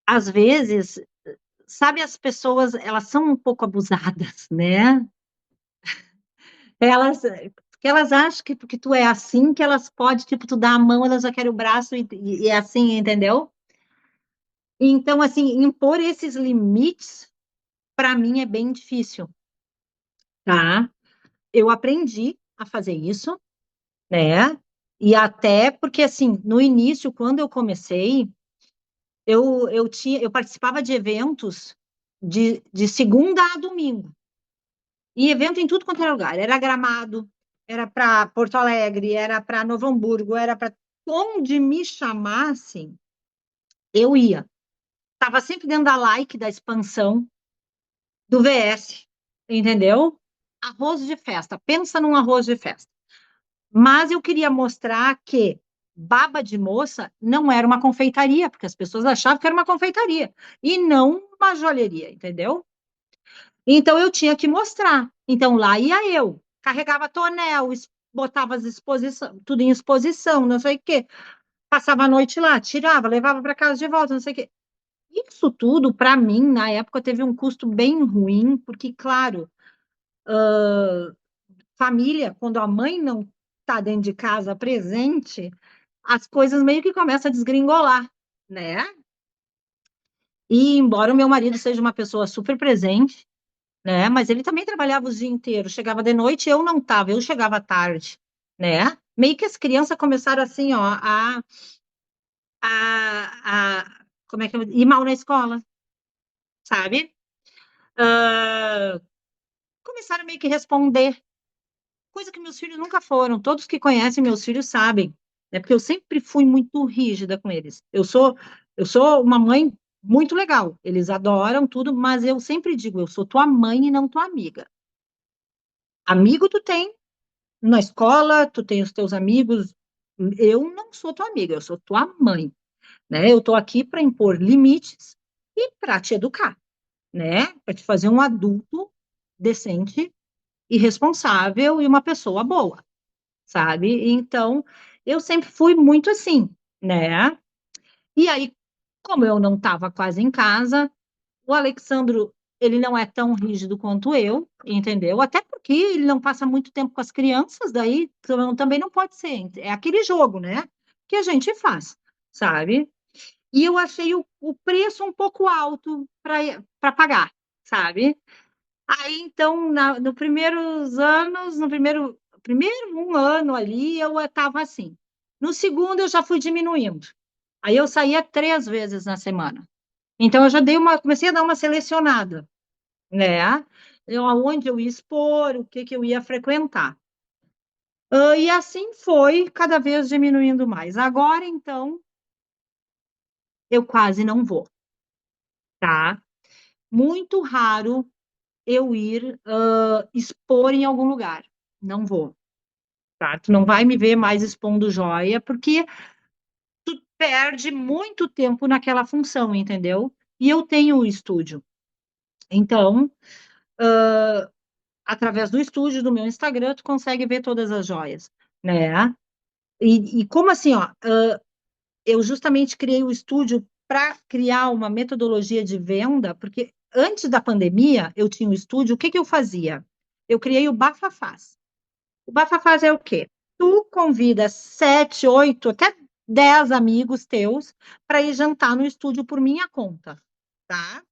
às vezes, sabe, as pessoas, elas são um pouco abusadas, né? Porque elas acham que porque tu é assim, que elas podem, tipo, tu dá a mão, elas já querem o braço e é assim, entendeu? Então, assim, impor esses limites, para mim, é bem difícil, tá? Eu aprendi a fazer isso, né? E até porque, assim, no início, quando eu comecei, eu participava de eventos de segunda a domingo. E evento em tudo quanto era lugar. Era Gramado, era para Porto Alegre, era para Novo Hamburgo, era para onde me chamassem, eu ia. Estava sempre dentro da like, da expansão, do VS, entendeu? Arroz de festa. Pensa num arroz de festa. Mas eu queria mostrar que baba de moça não era uma confeitaria, porque as pessoas achavam que era uma confeitaria e não uma joalheria, entendeu? Então eu tinha que mostrar. Então lá ia eu, carregava tonel, botava as exposição, tudo em exposição, não sei o quê. Passava a noite lá, tirava, levava para casa de volta, não sei o quê. Isso tudo, para mim, na época, teve um custo bem ruim, porque, claro, família, quando a mãe não está dentro de casa presente, as coisas meio que começam a desgringolar, né? E embora o meu marido seja uma pessoa super presente, né? Mas ele também trabalhava o dia inteiro, chegava de noite, eu não estava, eu chegava à tarde, né? Meio que as crianças começaram assim, ó, como é que ir mal na escola, sabe? Ah, começaram meio que responder, coisa que meus filhos nunca foram. Todos que conhecem meus filhos sabem, né? Porque eu sempre fui muito rígida com eles. Eu sou uma mãe muito legal. Eles adoram tudo, mas eu sempre digo, eu sou tua mãe e não tua amiga. Amigo tu tem na escola, tu tem os teus amigos. Eu não sou tua amiga, eu sou tua mãe, né? Eu tô aqui para impor limites e para te educar, né? Para te fazer um adulto decente e responsável e uma pessoa boa, sabe? Então, eu sempre fui muito assim, né? E aí, como eu não estava quase em casa, o Alexandro, ele não é tão rígido quanto eu, entendeu? Até porque ele não passa muito tempo com as crianças, daí também não pode ser. É aquele jogo, né? Que a gente faz, sabe? E eu achei o preço um pouco alto para pagar, sabe? Aí, então, no primeiros anos, no primeiro um ano ali, eu estava assim. No segundo, eu já fui diminuindo. Aí eu saía 3 vezes na semana. Então, eu já comecei a dar uma selecionada, né? aonde eu ia expor, o que que eu ia frequentar. E assim foi, cada vez diminuindo mais. Agora, então, eu quase não vou, tá? Muito raro eu ir expor em algum lugar. Não vou, tá? Tu não vai me ver mais expondo joia, porque perde muito tempo naquela função, entendeu? E eu tenho o estúdio. Então, através do estúdio do meu Instagram, tu consegue ver todas as joias, né? E como assim, ó, eu justamente criei o estúdio para criar uma metodologia de venda, porque antes da pandemia, eu tinha o estúdio, o que que eu fazia? Eu criei o Bafafás. O Bafafás é o quê? Tu convida 7, 8, até 10 amigos teus para ir jantar no estúdio por minha conta, tá?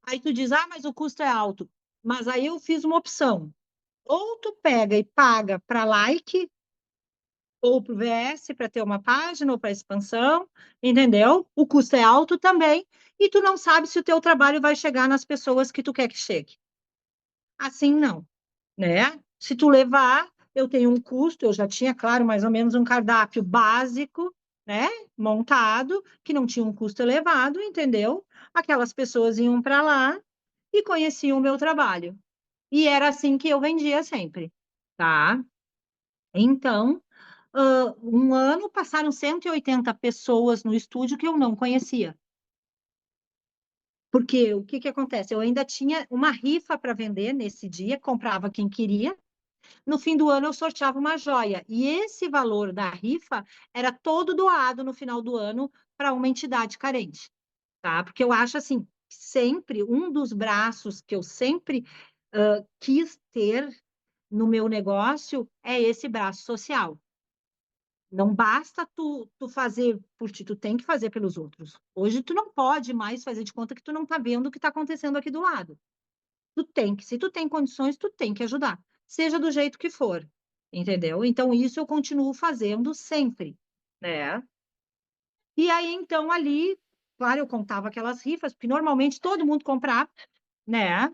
Aí tu diz, ah, mas o custo é alto. Mas aí eu fiz uma opção. Ou tu pega e paga para like, ou para o VS, para ter uma página, ou para expansão, entendeu? O custo é alto também, e tu não sabe se o teu trabalho vai chegar nas pessoas que tu quer que chegue. Assim não, né? Se tu levar, eu tenho um custo, eu já tinha, claro, mais ou menos um cardápio básico, né? Montado, que não tinha um custo elevado, entendeu? Aquelas pessoas iam para lá e conheciam o meu trabalho. E era assim que eu vendia sempre, tá? Então, um ano passaram 180 pessoas no estúdio que eu não conhecia. Porque o que que acontece? Eu ainda tinha uma rifa para vender nesse dia, comprava quem queria. No fim do ano eu sorteava uma joia. E esse valor da rifa era todo doado no final do ano para uma entidade carente, tá? Porque eu acho assim, sempre um dos braços que eu sempre quis ter no meu negócio é esse braço social. Não basta tu fazer por ti, tu tem que fazer pelos outros. Hoje tu não pode mais fazer de conta que tu não tá vendo o que está acontecendo aqui do lado. Tu tem que, se tu tem condições, tu tem que ajudar, seja do jeito que for, entendeu? Então isso eu continuo fazendo sempre, né? E aí então ali, claro, eu contava aquelas rifas, porque normalmente todo mundo comprava, né?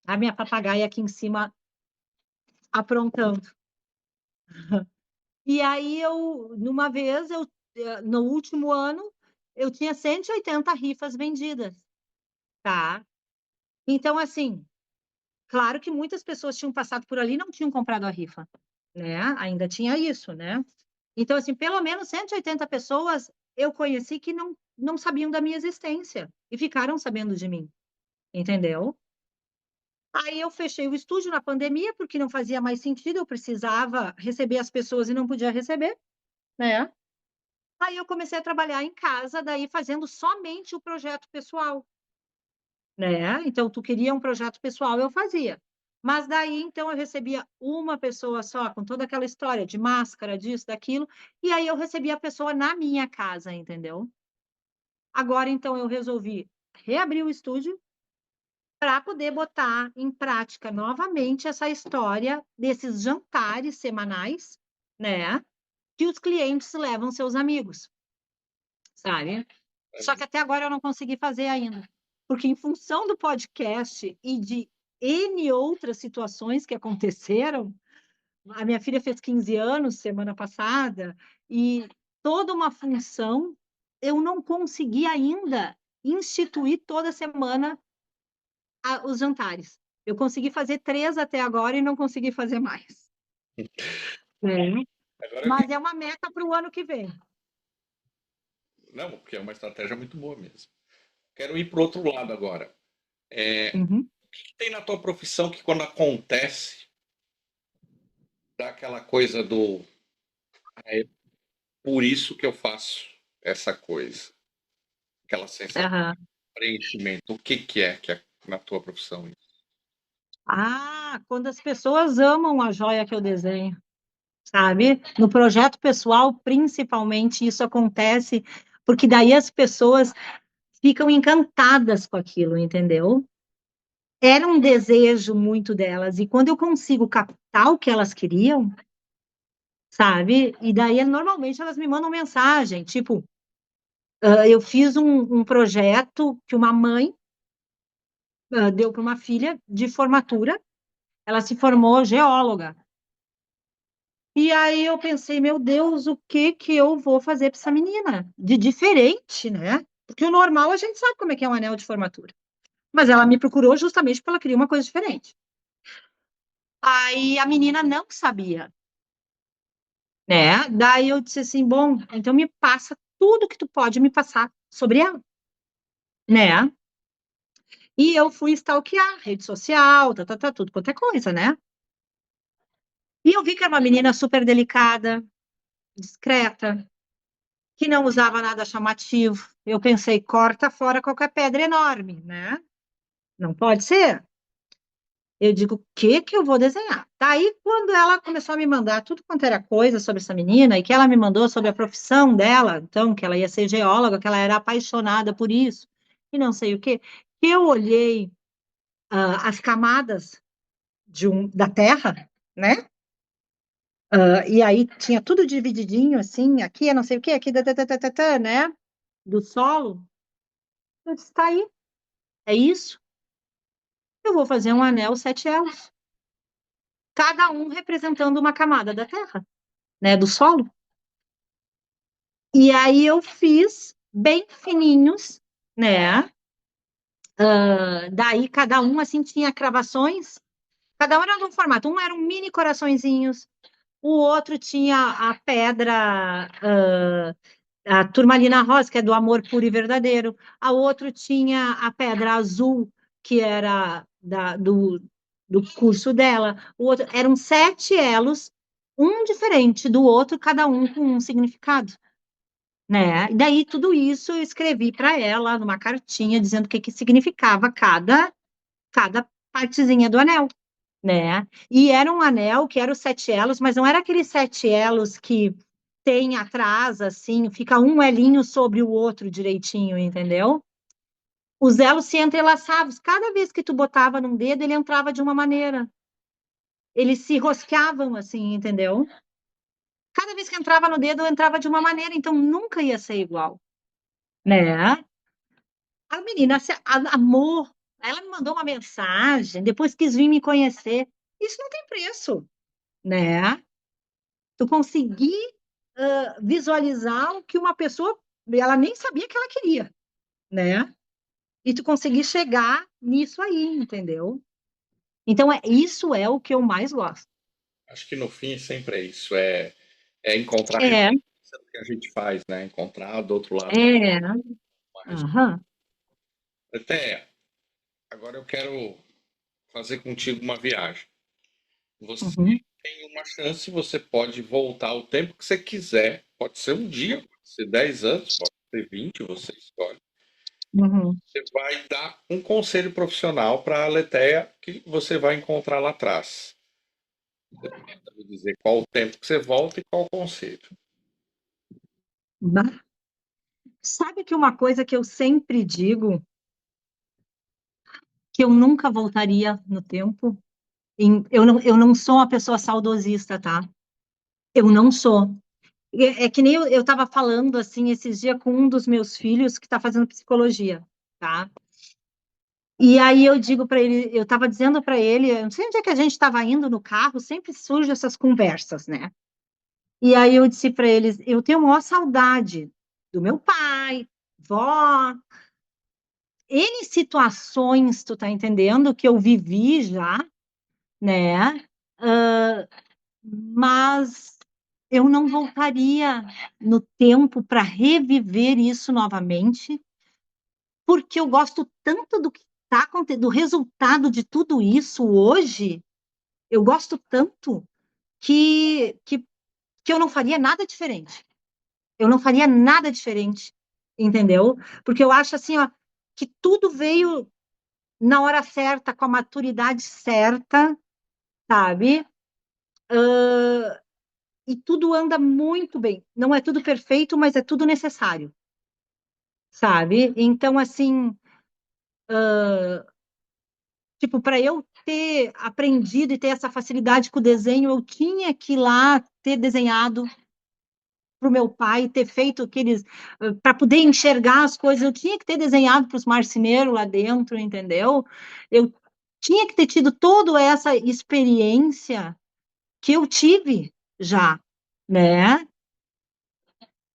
A minha papagaia aqui em cima aprontando. E aí numa vez, no último ano, eu tinha 180 rifas vendidas, tá? Então, assim, claro que muitas pessoas tinham passado por ali e não tinham comprado a rifa, né? Ainda tinha isso, né? Então, assim, pelo menos 180 pessoas eu conheci que não sabiam da minha existência e ficaram sabendo de mim, entendeu? Aí eu fechei o estúdio na pandemia, porque não fazia mais sentido, eu precisava receber as pessoas e não podia receber, né? Aí eu comecei a trabalhar em casa, daí fazendo somente o projeto pessoal, né? Então, tu queria um projeto pessoal, eu fazia. Mas daí, então, eu recebia uma pessoa só, com toda aquela história de máscara, disso, daquilo, e aí eu recebia a pessoa na minha casa, entendeu? Agora, então, eu resolvi reabrir o estúdio para poder botar em prática novamente essa história desses jantares semanais, né? Que os clientes levam seus amigos, sabe? Só que até agora eu não consegui fazer ainda. Porque em função do podcast e de N outras situações que aconteceram, a minha filha fez 15 anos semana passada e toda uma função, eu não consegui ainda instituir toda semana os jantares. Eu consegui fazer 3 até agora e não consegui fazer mais. É. Agora eu Mas quero... é uma meta para o ano que vem. Não, porque é uma estratégia muito boa mesmo. Quero ir para o outro lado agora. Uhum. O que tem na tua profissão que quando acontece, dá aquela coisa do... "Ah, é por isso que eu faço essa coisa. Aquela sensação de Aham. preenchimento. O que é que é na tua profissão isso? Ah, quando as pessoas amam a joia que eu desenho, sabe? No projeto pessoal, principalmente, isso acontece, porque daí as pessoas ficam encantadas com aquilo, entendeu? Era um desejo muito delas, e quando eu consigo captar o que elas queriam, sabe? E daí, normalmente, elas me mandam mensagem, tipo, eu fiz um projeto que uma mãe deu para uma filha de formatura, ela se formou geóloga. E aí eu pensei, meu Deus, o que que eu vou fazer para essa menina? De diferente, né? Porque o normal a gente sabe como é que é um anel de formatura. Mas ela me procurou justamente porque ela queria uma coisa diferente. Aí a menina não sabia, né? Daí eu disse assim, bom, então me passa tudo que tu pode me passar sobre ela, né? E eu fui stalkear rede social, tudo quanto é coisa, né? E eu vi que era uma menina super delicada, discreta, que não usava nada chamativo. Eu pensei, corta fora qualquer pedra enorme, né? Não pode ser. Eu digo, o que que eu vou desenhar? Daí, quando ela começou a me mandar tudo quanto era coisa sobre essa menina, e que ela me mandou sobre a profissão dela, então, que ela ia ser geóloga, que ela era apaixonada por isso, e não sei o quê, que eu olhei as camadas da Terra, né? E aí tinha tudo divididinho, assim, aqui é não sei o quê, aqui, né? Do solo. Eu disse, tá aí, é isso. Eu vou fazer um anel 7 elos, cada um representando uma camada da Terra, né? Do solo. E aí eu fiz bem fininhos, né? Daí cada um, assim, tinha cravações, cada um era de um formato. Um era um mini coraçõezinhos, o outro tinha a pedra, a turmalina rosa, que é do amor puro e verdadeiro. A outro tinha a pedra azul, que era do curso dela. O outro, eram 7 elos, um diferente do outro, cada um com um significado, né? E daí tudo isso eu escrevi para ela numa cartinha dizendo o que que significava cada partezinha do anel, né? E era um anel que era os 7 elos, mas não era aqueles 7 elos que tem atrás, assim, fica um elinho sobre o outro direitinho, entendeu? Os elos se entrelaçavam, cada vez que tu botava num dedo, ele entrava de uma maneira. Eles se rosqueavam, assim, entendeu? Cada vez que entrava no dedo, entrava de uma maneira, então nunca ia ser igual, né? A menina se amou, ela me mandou uma mensagem, depois quis vir me conhecer. Isso não tem preço, né? Tu conseguir visualizar o que uma pessoa, ela nem sabia que ela queria, né? E tu conseguir chegar nisso aí, entendeu? Então, isso é o que eu mais gosto. Acho que no fim sempre é isso, é encontrar a É, referência do que a gente faz, né? Encontrar do outro lado é, uma resposta. aham, Até agora eu quero fazer contigo uma viagem. Você uhum, tem uma chance, você pode voltar o tempo que você quiser. Pode ser um dia, pode ser 10 anos, pode ser 20, você escolhe. uhum. Você vai dar um conselho profissional para a Letéia que você vai encontrar lá atrás. Você pode me dizer qual o tempo que você volta e qual o conselho. Bah, sabe que uma coisa que eu sempre digo, que eu nunca voltaria no tempo? Eu não sou uma pessoa saudosista, tá? Eu não sou. É que nem eu estava falando assim esses dias com um dos meus filhos que está fazendo psicologia, tá? E aí eu digo para ele, eu estava dizendo para ele, eu não sei onde é que a gente estava indo no carro, sempre surgem essas conversas, né? E aí eu disse para eles, eu tenho maior saudade do meu pai, vó, N situações, tu tá entendendo, que eu vivi já, né? Ah, mas eu não voltaria no tempo para reviver isso novamente, porque eu gosto tanto do que está acontecendo, do resultado de tudo isso hoje, eu gosto tanto que, que, que eu não faria nada diferente. Eu não faria nada diferente, entendeu? Porque eu acho assim, ó, que tudo veio na hora certa, com a maturidade certa, sabe? E tudo anda muito bem. Não é tudo perfeito, mas é tudo necessário, sabe? Então, assim, tipo, para eu ter aprendido e ter essa facilidade com o desenho, eu tinha que ir lá ter desenhado, para o meu pai ter feito aqueles, para poder enxergar as coisas, eu tinha que ter desenhado para os marceneiros lá dentro, entendeu? Eu tinha que ter tido toda essa experiência que eu tive já, né?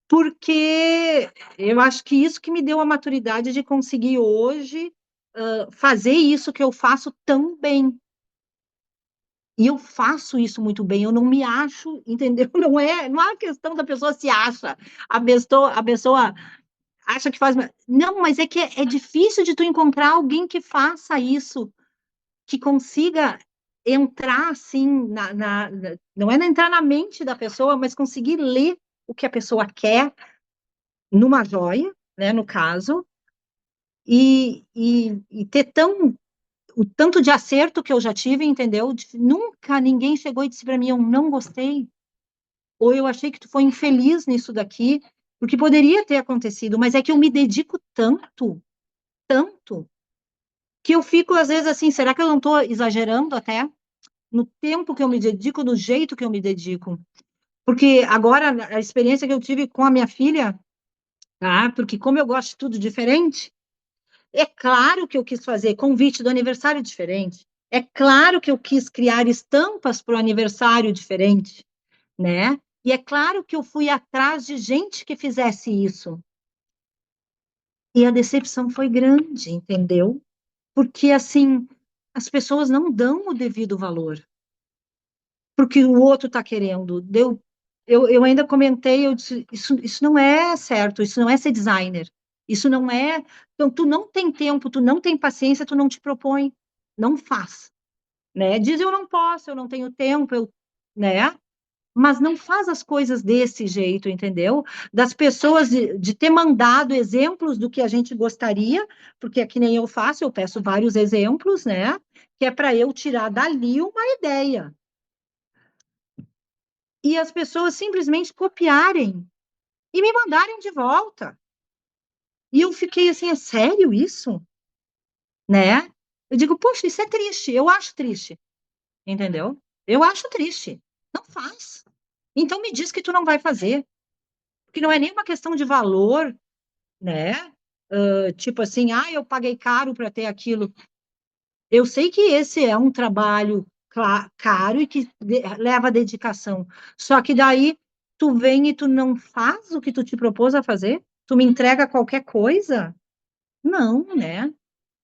Porque eu acho que isso que me deu a maturidade de conseguir hoje fazer isso que eu faço tão bem. E eu faço isso muito bem, eu não me acho, entendeu? Não é uma questão da pessoa se acha, a pessoa acha que faz. Não, mas é que é difícil de tu encontrar alguém que faça isso, que consiga entrar assim, não é entrar na mente da pessoa, mas conseguir ler o que a pessoa quer numa joia, né, no caso, e ter o tanto de acerto que eu já tive, entendeu? Nunca ninguém chegou e disse para mim, eu não gostei, ou eu achei que tu foi infeliz nisso daqui, porque poderia ter acontecido, mas é que eu me dedico tanto, tanto, que eu fico às vezes assim, será que eu não estou exagerando até no tempo que eu me dedico, no jeito que eu me dedico? Porque agora a experiência que eu tive com a minha filha, tá? Porque como eu gosto de tudo diferente, é claro que eu quis fazer convite do aniversário diferente. É claro que eu quis criar estampas para o aniversário diferente, né? E é claro que eu fui atrás de gente que fizesse isso. E a decepção foi grande, entendeu? Porque, assim, as pessoas não dão o devido valor. Porque o outro está querendo. Eu ainda comentei, eu disse, isso não é certo, isso não é ser designer. Isso não é. Então, tu não tem tempo, tu não tem paciência, tu não te propõe. Não faz. Né? Diz eu não posso, eu não tenho tempo, né? Mas não faz as coisas desse jeito, entendeu? Das pessoas de ter mandado exemplos do que a gente gostaria, porque é que nem eu faço, eu peço vários exemplos, né? Que é para eu tirar dali uma ideia. E as pessoas simplesmente copiarem e me mandarem de volta. E eu fiquei assim, é sério isso? Né? Eu digo, poxa, isso é triste, eu acho triste, entendeu? Eu acho triste. Não faz. Então me diz que tu não vai fazer, porque não é nem uma questão de valor, né? Tipo assim, eu paguei caro para ter aquilo. Eu sei que esse é um trabalho caro e que leva dedicação. Só que daí tu vem e tu não faz o que tu te propôs a fazer? Tu me entrega qualquer coisa? Não, né?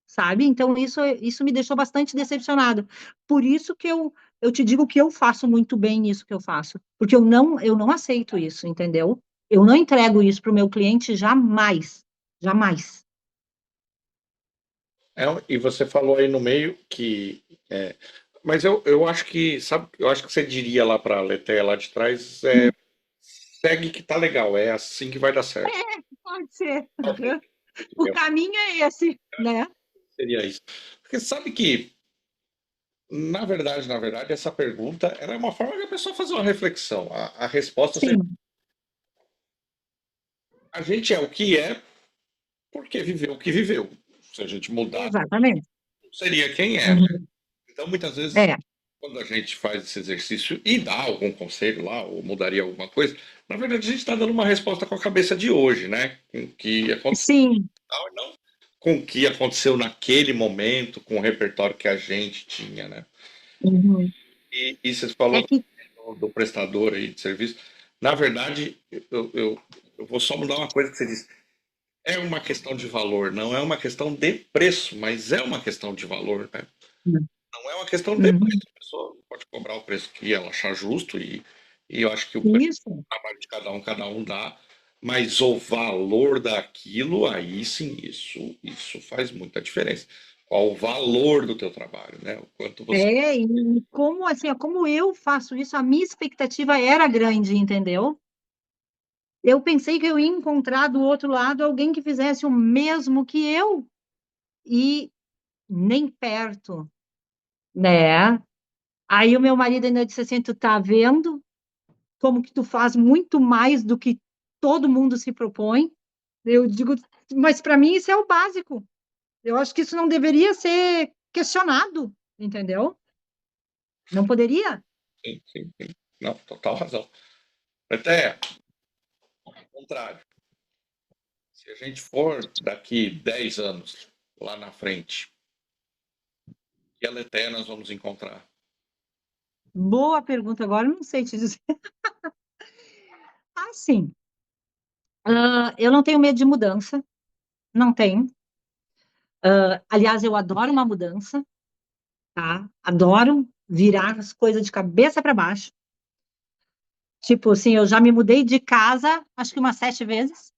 Sabe? Então isso me deixou bastante decepcionado. Por isso que eu te digo que eu faço muito bem nisso que eu faço, porque eu não aceito isso, entendeu? Eu não entrego isso para o meu cliente jamais, jamais. E você falou aí no meio que. Mas eu acho que, sabe, eu acho que você diria lá para a Letéia lá de trás, segue que tá legal, é assim que vai dar certo. Pode ser. O caminho é esse, né? Seria isso. Porque sabe que, na verdade, essa pergunta ela é uma forma de a pessoa fazer uma reflexão. A resposta seria: Sim, a gente é o que é porque viveu o que viveu. Se a gente mudar, exatamente. seria quem é. Uhum. Então, muitas vezes, É, quando a gente faz esse exercício e dá algum conselho lá, ou mudaria alguma coisa, na verdade a gente está dando uma resposta com a cabeça de hoje, né? Com o que aconteceu, sim. e não com o que aconteceu naquele momento, com o repertório que a gente tinha, né? Uhum. E você É falou que, do prestador aí de serviço. Na verdade, eu vou só mudar uma coisa que você disse. É uma questão de valor, não é uma questão de preço, mas é uma questão de valor, né? Não é uma questão de uhum. preço. A pessoa pode cobrar o preço que ela achar justo e eu acho que o Isso. trabalho de cada um dá, mas o valor daquilo, aí sim, isso faz muita diferença. Qual o valor do teu trabalho, né? O quanto você. E como assim, como eu faço isso, a minha expectativa era grande, entendeu? Eu pensei que eu ia encontrar do outro lado alguém que fizesse o mesmo que eu e nem perto, né? Aí o meu marido ainda disse assim, tu tá vendo como que tu faz muito mais do que todo mundo se propõe? Eu digo, mas para mim isso é o básico. Eu acho que isso não deveria ser questionado, entendeu? Não poderia? Sim, sim, sim. Não, total razão. Até contrário. Se a gente for daqui 10 anos lá na frente, que LTE nós vamos encontrar? Boa pergunta, agora eu não sei te dizer. Assim, eu não tenho medo de mudança, não tenho. Aliás, eu adoro uma mudança, tá? Adoro virar as coisas de cabeça para baixo. Tipo assim, eu já me mudei de casa, acho que umas 7 vezes.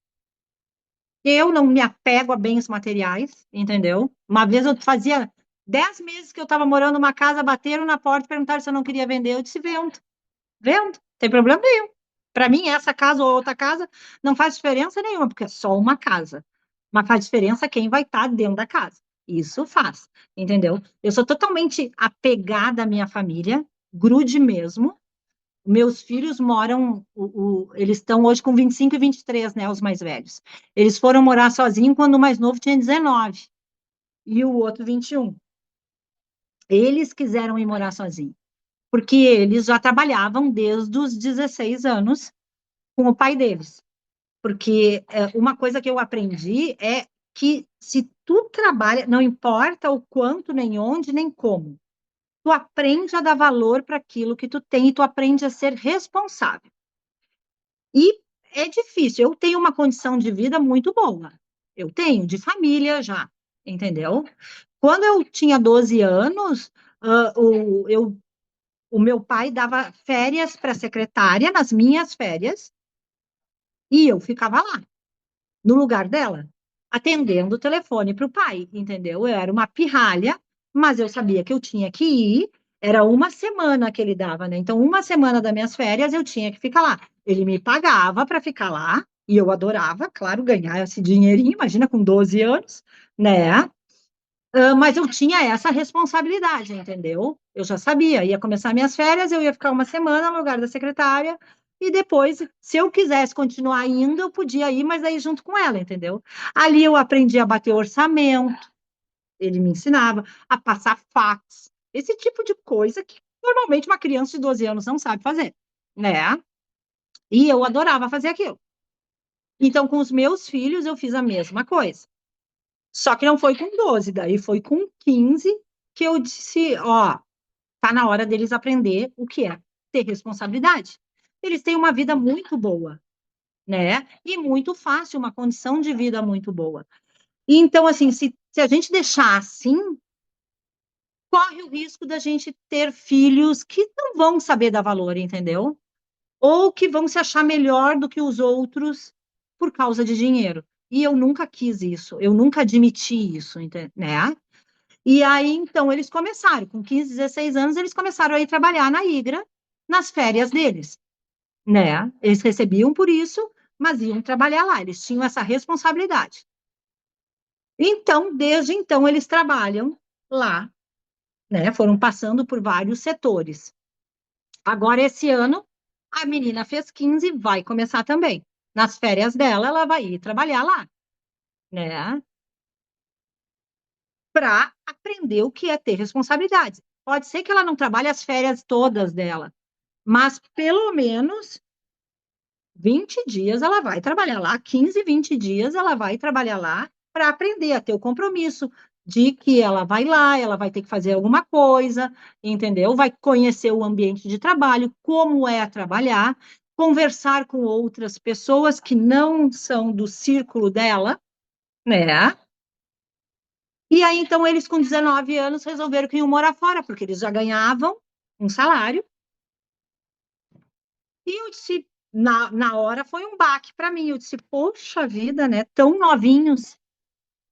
Eu não me apego a bens materiais, entendeu? Uma vez eu fazia 10 meses que eu estava morando numa casa, bateram na porta e perguntaram se eu não queria vender. Eu disse, vendo, vendo, tem problema nenhum. Para mim, essa casa ou outra casa não faz diferença nenhuma, porque é só uma casa. Mas faz diferença quem vai estar dentro da casa. Isso faz, entendeu? Eu sou totalmente apegada à minha família, grude mesmo. Meus filhos moram, eles estão hoje com 25 e 23, né, os mais velhos. Eles foram morar sozinhos quando o mais novo tinha 19 e o outro 21. Eles quiseram ir morar sozinhos, porque eles já trabalhavam desde os 16 anos com o pai deles. Porque uma coisa que eu aprendi é que se tu trabalha, não importa o quanto, nem onde, nem como, tu aprende a dar valor para aquilo que tu tem e tu aprende a ser responsável. E é difícil. Eu tenho uma condição de vida muito boa. Eu tenho, de família já, entendeu? Quando eu tinha 12 anos, o meu pai dava férias para a secretária nas minhas férias e eu ficava lá, no lugar dela, atendendo o telefone para o pai, entendeu? Eu era uma pirralha, mas eu sabia que eu tinha que ir. Era uma semana que ele dava, né? Então, uma semana das minhas férias eu tinha que ficar lá. Ele me pagava para ficar lá, e eu adorava, claro, ganhar esse dinheirinho, imagina, com 12 anos, né? Mas eu tinha essa responsabilidade, entendeu? Eu já sabia, ia começar minhas férias, eu ia ficar uma semana no lugar da secretária, e depois, se eu quisesse continuar indo, eu podia ir, mas aí junto com ela, entendeu? Ali eu aprendi a bater orçamento, ele me ensinava a passar fax, esse tipo de coisa que normalmente uma criança de 12 anos não sabe fazer, né? E eu adorava fazer aquilo. Então, com os meus filhos, eu fiz a mesma coisa. Só que não foi com 12, daí foi com 15 que eu disse, ó, tá na hora deles aprender o que é ter responsabilidade. Eles têm uma vida muito boa, né? E muito fácil, uma condição de vida muito boa. E então, assim, se a gente deixar assim, corre o risco da gente ter filhos que não vão saber dar valor, entendeu? Ou que vão se achar melhor do que os outros por causa de dinheiro. E eu nunca quis isso, eu nunca admiti isso, né? E aí, então, eles começaram, com 15, 16 anos, eles começaram a ir trabalhar na Igra, nas férias deles, né? Eles recebiam por isso, mas iam trabalhar lá, eles tinham essa responsabilidade. Então, desde então, eles trabalham lá, né? Foram passando por vários setores. Agora, esse ano, a menina fez 15, vai começar também. Nas férias dela, ela vai ir trabalhar lá, né? Para aprender o que é ter responsabilidade. Pode ser que ela não trabalhe as férias todas dela, mas pelo menos 20 dias ela vai trabalhar lá, 15, 20 dias ela vai trabalhar lá para aprender a ter o compromisso de que ela vai lá, ela vai ter que fazer alguma coisa, entendeu? Vai conhecer o ambiente de trabalho, como é trabalhar, conversar com outras pessoas que não são do círculo dela, né? E aí, então, eles com 19 anos resolveram que iam morar fora, porque eles já ganhavam um salário. E eu disse, na hora foi um baque para mim. Eu disse, poxa vida, né? Tão novinhos.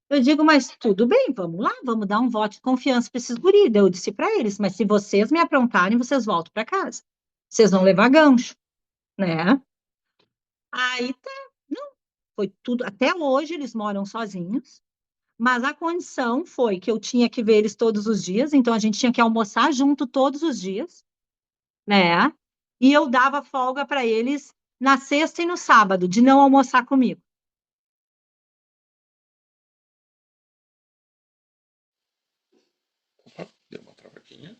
Eu digo, mas tudo bem, vamos lá, vamos dar um voto de confiança para esses guris. Eu disse para eles, mas se vocês me aprontarem, vocês voltam para casa. Vocês vão levar gancho, né? Aí tá, não, foi tudo. Até hoje eles moram sozinhos. Mas a condição foi que eu tinha que ver eles todos os dias, então a gente tinha que almoçar junto todos os dias, né? E eu dava folga para eles na sexta e no sábado, de não almoçar comigo. Opa, deu uma travadinha.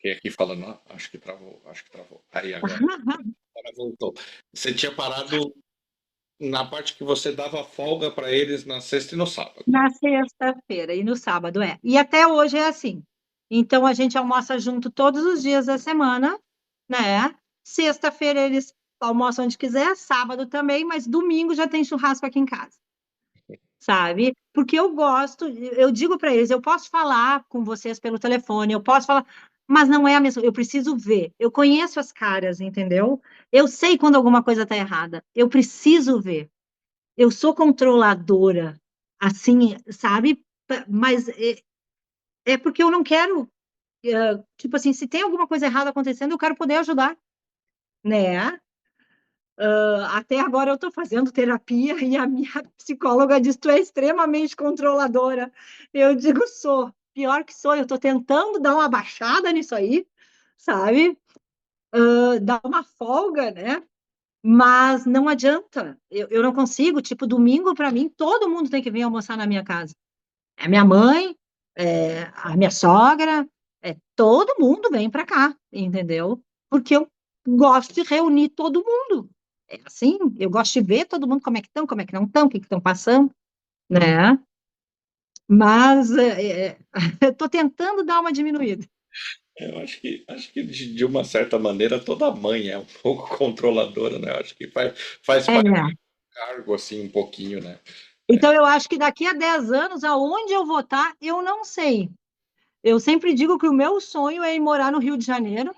Fiquei aqui falando, "Ah, acho que travou, acho que travou. Aí agora voltou. Você tinha parado na parte que você dava folga para eles na sexta e no sábado. Na sexta-feira e no sábado, é. E até hoje é assim. Então a gente almoça junto todos os dias da semana, né? Sexta-feira eles almoçam onde quiser, sábado também, mas domingo já tem churrasco aqui em casa, sabe? Porque eu gosto, eu digo para eles, eu posso falar com vocês pelo telefone, eu posso falar, mas não é a mesma, eu preciso ver. Eu conheço as caras, entendeu? Eu sei quando alguma coisa está errada. Eu preciso ver. Eu sou controladora, assim, sabe? Mas é porque eu não quero, tipo assim, se tem alguma coisa errada acontecendo, eu quero poder ajudar, né? Até agora eu estou fazendo terapia e a minha psicóloga diz: tu é extremamente controladora. Eu digo: sou, pior que sou, eu estou tentando dar uma baixada nisso aí, sabe? Dar uma folga, né? Mas não adianta, eu não consigo. Tipo, domingo para mim, todo mundo tem que vir almoçar na minha casa. É minha mãe, a minha sogra, todo mundo vem para cá, entendeu? Porque eu gosto de reunir todo mundo. É assim, eu gosto de ver todo mundo como é que estão, como é que não estão, o que estão passando, né? Mas eu estou tentando dar uma diminuída. Eu acho que de uma certa maneira toda mãe é um pouco controladora, né? Eu acho que faz parte do É. cargo, assim, um pouquinho, né? Então, eu acho que daqui a 10 anos, aonde eu vou estar, eu não sei. Eu sempre digo que o meu sonho é ir morar no Rio de Janeiro,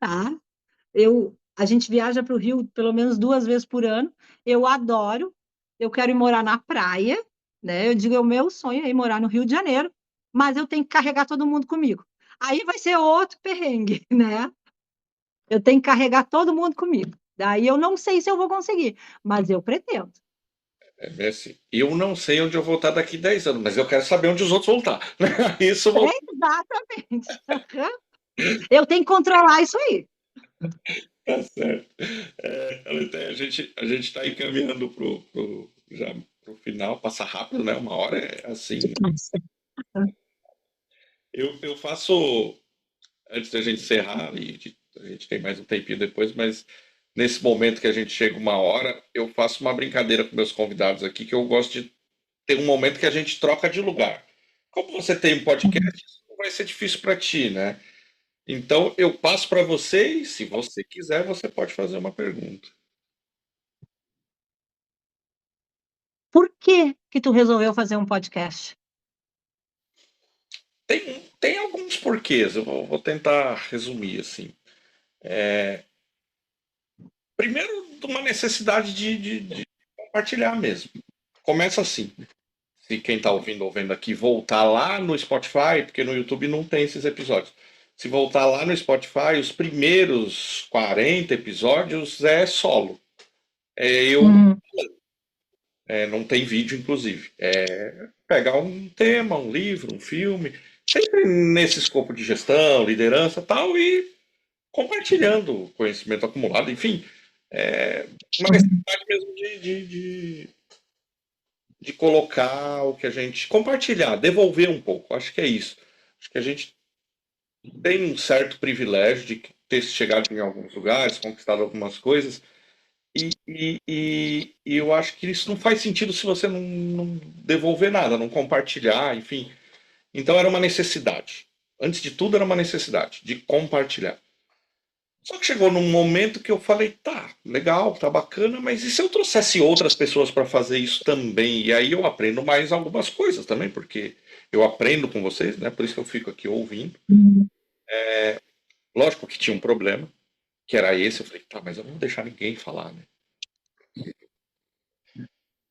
tá? A gente viaja para o Rio pelo menos 2 vezes por ano. Eu adoro. Eu quero ir morar na praia, né? Eu digo, o meu sonho é ir morar no Rio de Janeiro, mas eu tenho que carregar todo mundo comigo. Aí vai ser outro perrengue, né? Eu tenho que carregar todo mundo comigo. Daí eu não sei se eu vou conseguir, mas eu pretendo. É bem assim. Eu não sei onde eu vou estar daqui 10 anos, mas eu quero saber onde os outros vão estar. Isso eu vou Exatamente. Eu tenho que controlar isso aí. estar certo. Até a gente está encaminhando já pro final, passa rápido, né? Uma hora é assim. Eu faço, antes da gente encerrar, a gente tem mais um tempinho depois, mas nesse momento que a gente chega uma hora, eu faço uma brincadeira com meus convidados aqui, que eu gosto de ter um momento que a gente troca de lugar. Como você tem um podcast, isso não vai ser difícil para ti, né? Então eu passo para você e se você quiser, você pode fazer uma pergunta. Por que que tu resolveu fazer um podcast? Tem alguns porquês, eu vou tentar resumir assim. Primeiro, de uma necessidade de compartilhar mesmo. Começa assim. Se quem está ouvindo ou vendo aqui voltar lá no Spotify, porque no YouTube não tem esses episódios. Se voltar lá no Spotify, os primeiros 40 episódios é solo. Eu Uhum. não tem vídeo, inclusive. Pegar um tema, um livro, um filme, sempre nesse escopo de gestão, liderança tal, e compartilhando o conhecimento acumulado, enfim. Uma necessidade mesmo de colocar o que a gente. Compartilhar, devolver um pouco. Acho que é isso. Acho que a gente tem um certo privilégio de ter chegado em alguns lugares, conquistado algumas coisas, e eu acho que isso não faz sentido se você não devolver nada, não compartilhar, enfim. Então era uma necessidade. Antes de tudo, era uma necessidade de compartilhar. Só que chegou num momento que eu falei, tá, legal, tá bacana, mas e se eu trouxesse outras pessoas para fazer isso também? E aí eu aprendo mais algumas coisas também, porque eu aprendo com vocês, né? Por isso que eu fico aqui ouvindo. Lógico que tinha um problema, que era esse. Eu falei, tá, mas eu não vou deixar ninguém falar, né?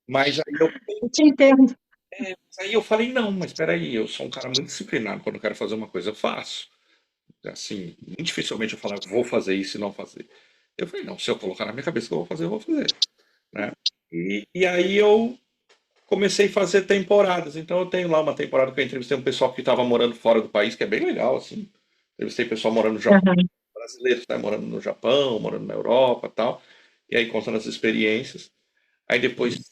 Mas Eu te entendo. aí eu falei, não, mas peraí, eu sou um cara muito disciplinado. Quando eu quero fazer uma coisa, eu faço. Assim, muito dificilmente eu falo, vou fazer isso e não fazer. Eu falei, não, se eu colocar na minha cabeça que eu vou fazer, né? E aí eu comecei a fazer temporadas. Então eu tenho lá uma temporada que eu entrevistei um pessoal que estava morando fora do país, que é bem legal, assim. Entrevistei pessoal morando no Japão, Uhum. brasileiros, né? Morando no Japão, morando na Europa e tal. E aí contando as experiências. Aí depois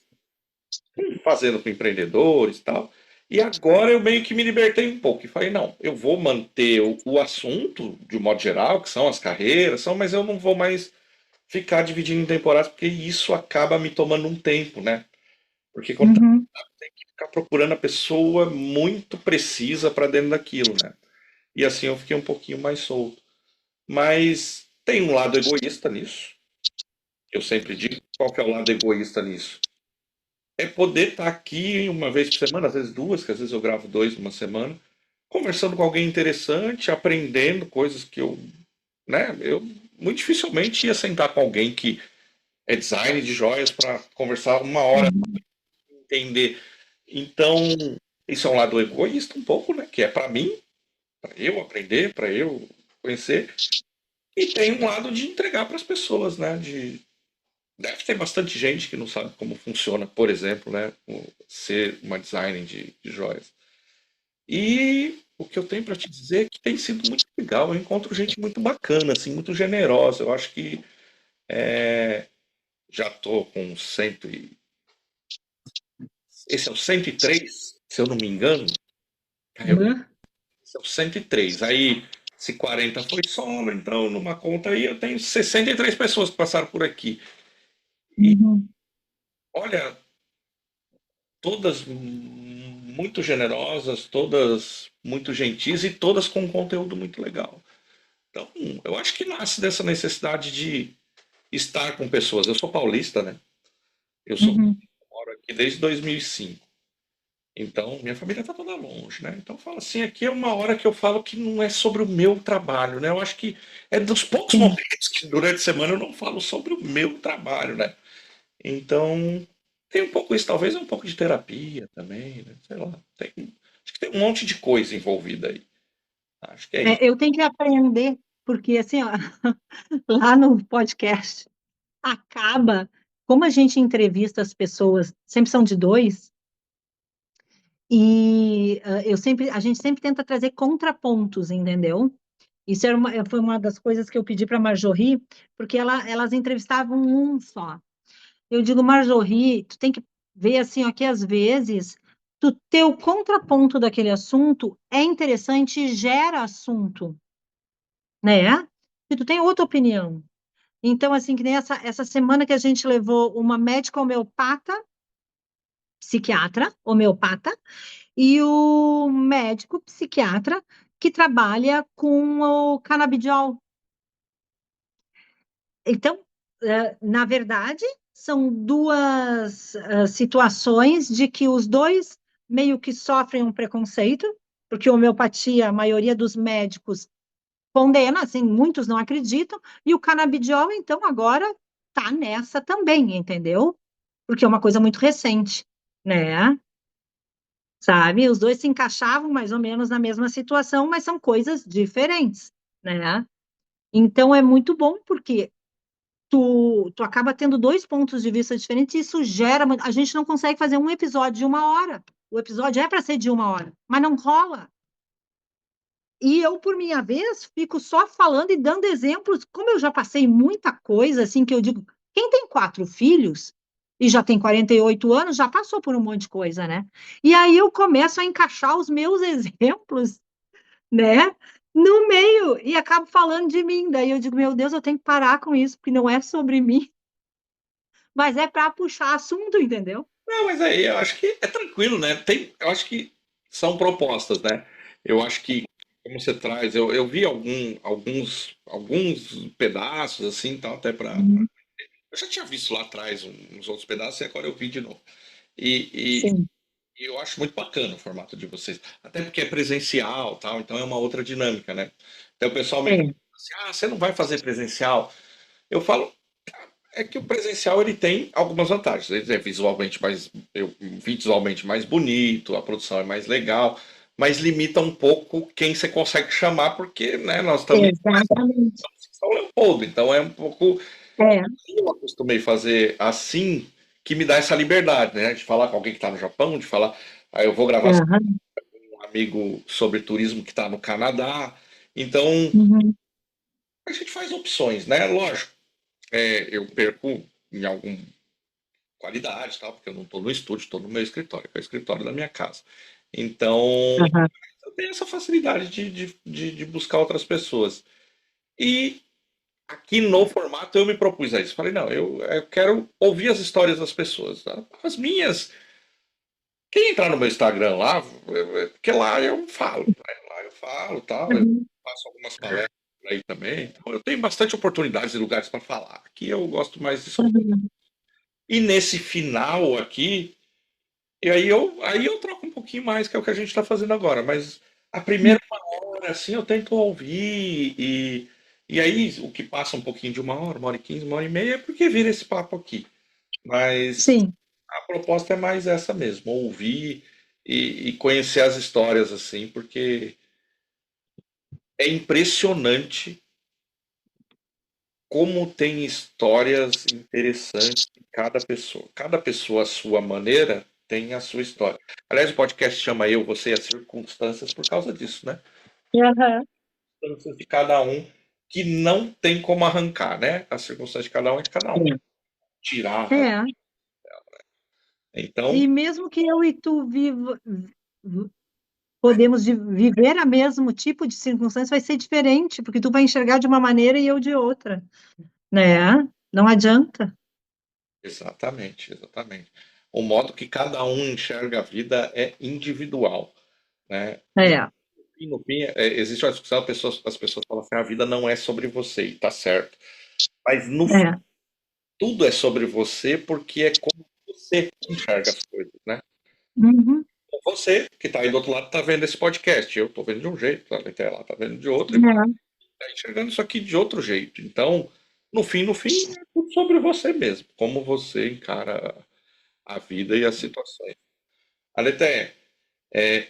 fazendo com empreendedores e tal. E agora eu meio que me libertei um pouco e falei, não, eu vou manter o assunto, de um modo geral, que são as carreiras, mas eu não vou mais ficar dividindo em temporadas, porque isso acaba me tomando um tempo, né? Porque quando Uhum, tem que ficar procurando a pessoa muito precisa para dentro daquilo, né? E assim eu fiquei um pouquinho mais solto. Mas tem um lado egoísta nisso. Eu sempre digo qual que é o lado egoísta nisso. É poder estar aqui uma vez por semana, às vezes duas, que às vezes eu gravo dois numa semana, conversando com alguém interessante, aprendendo coisas que eu, né, eu muito dificilmente ia sentar com alguém que é design de joias para conversar uma hora, uhum, entender. Então, isso é um lado egoísta um pouco, né, que é para mim, para eu aprender, para eu conhecer, e tem um lado de entregar para as pessoas, né, de deve ter bastante gente que não sabe como funciona, por exemplo, né, ser uma designer de joias. E o que eu tenho para te dizer é que tem sido muito legal. Eu encontro gente muito bacana, assim, muito generosa. Eu acho que já estou com esse é o 103, se eu não me engano. uhum, Esse é o 103. Aí, se 40 foi solo, então numa conta aí eu tenho 63 pessoas que passaram por aqui. E uhum. olha, todas muito generosas, todas muito gentis e todas com um conteúdo muito legal. Então, eu acho que nasce dessa necessidade de estar com pessoas. Eu sou paulista, né? Eu sou Uhum. moro aqui desde 2005. Então, minha família está toda longe, né? Então, falo assim, aqui é uma hora que eu falo que não é sobre o meu trabalho, né? Eu acho que é dos poucos Sim. momentos que durante a semana eu não falo sobre o meu trabalho, né? Então, tem um pouco isso, talvez um pouco de terapia também, né? Sei lá. Acho que tem um monte de coisa envolvida aí. Acho que é isso. Eu tenho que aprender, porque assim, ó, lá no podcast acaba, como a gente entrevista as pessoas, sempre são de dois, e a gente sempre tenta trazer contrapontos, entendeu? Isso foi uma das coisas que eu pedi para Marjorie, porque elas entrevistavam um só. Eu digo, Marjorie, tu tem que ver assim, ó, que às vezes tu ter o contraponto daquele assunto é interessante e gera assunto, né? E tu tem outra opinião. Então, assim, que nem essa semana que a gente levou uma médica homeopata, psiquiatra homeopata, e o médico psiquiatra que trabalha com o canabidiol. Então, na verdade, são duas situações de que os dois meio que sofrem um preconceito, porque a homeopatia, a maioria dos médicos condena, assim, muitos não acreditam, e o canabidiol, então, agora está nessa também, entendeu? Porque é uma coisa muito recente, né? Sabe? Os dois se encaixavam mais ou menos na mesma situação, mas são coisas diferentes, né? Então é muito bom porque tu acaba tendo dois pontos de vista diferentes e isso gera. A gente não consegue fazer um episódio de uma hora. O episódio é para ser de uma hora, mas não rola. E eu, por minha vez, fico só falando e dando exemplos, como eu já passei muita coisa, assim, que eu digo, quem tem quatro filhos e já tem 48 anos, já passou por um monte de coisa, né? E aí eu começo a encaixar os meus exemplos, né? No meio, e acabo falando de mim. Daí eu digo, meu Deus, eu tenho que parar com isso, porque não é sobre mim, mas é para puxar assunto, entendeu? Não, mas aí eu acho que é tranquilo, né? Eu acho que são propostas, né? Eu acho que, como você traz, eu vi alguns pedaços, assim, tal, até para. Uhum. Eu já tinha visto lá atrás uns outros pedaços e agora eu vi de novo. E, Sim, e eu acho muito bacana o formato de vocês. Até porque é presencial, tal, então é uma outra dinâmica, né? Então o pessoal me é. pergunta assim: ah, você não vai fazer presencial? Eu falo, é que o presencial ele tem algumas vantagens. Ele é visualmente mais bonito, a produção é mais legal, mas limita um pouco quem você consegue chamar, porque né, nós também Exatamente. somos em São Leopoldo, então é um pouco. É. Eu acostumei fazer assim, que me dá essa liberdade, né? De falar com alguém que está no Japão, de falar. Aí eu vou gravar Aham. com um amigo sobre turismo que está no Canadá. Então, Uhum. a gente faz opções, né? Lógico, eu perco em algum qualidade, tal, porque eu não estou no estúdio, estou no meu escritório, que é o escritório da minha casa. Então, Aham. eu tenho essa facilidade de buscar outras pessoas. E aqui no formato eu me propus a isso. Falei, não, eu quero ouvir as histórias das pessoas. Tá? As minhas. Quem entrar no meu Instagram lá, porque lá eu falo, né? Lá eu falo, tal, eu Uhum. faço algumas palestras por aí também. Então eu tenho bastante oportunidades e lugares para falar. Aqui eu gosto mais de escutar. Uhum. E nesse final aqui, aí eu troco um pouquinho mais, que é o que a gente está fazendo agora. Mas a primeira uma hora, assim, eu tento ouvir e aí o que passa um pouquinho de uma hora e 15, uma hora e meia, é porque vira esse papo aqui. Mas Sim. a proposta é mais essa mesmo, ouvir e conhecer as histórias, assim, porque é impressionante como tem histórias interessantes em cada pessoa. Cada pessoa, à sua maneira, tem a sua história. Aliás, o podcast chama Eu, Você e as Circunstâncias por causa disso, né? Aham. Circunstâncias de cada um que não tem como arrancar, né? A circunstância de cada um é de cada um. Tirar. É. É. Então, E mesmo que eu e tu podemos viver a mesmo tipo de circunstância, vai ser diferente, porque tu vai enxergar de uma maneira e eu de outra, né? Não adianta. exatamente, exatamente. O modo que cada um enxerga a vida é individual, né? É. E no fim, existe uma discussão, as pessoas falam assim, a vida não é sobre você, e tá certo. Mas no fim, É. tudo é sobre você porque é como você enxerga as coisas, né? Uhum. Você, que tá aí do outro lado, tá vendo esse podcast. Eu tô vendo de um jeito, a Letéia lá tá vendo de outro, e É. tá enxergando isso aqui de outro jeito. Então, no fim, é tudo sobre você mesmo, como você encara a vida e as situações. Aleté,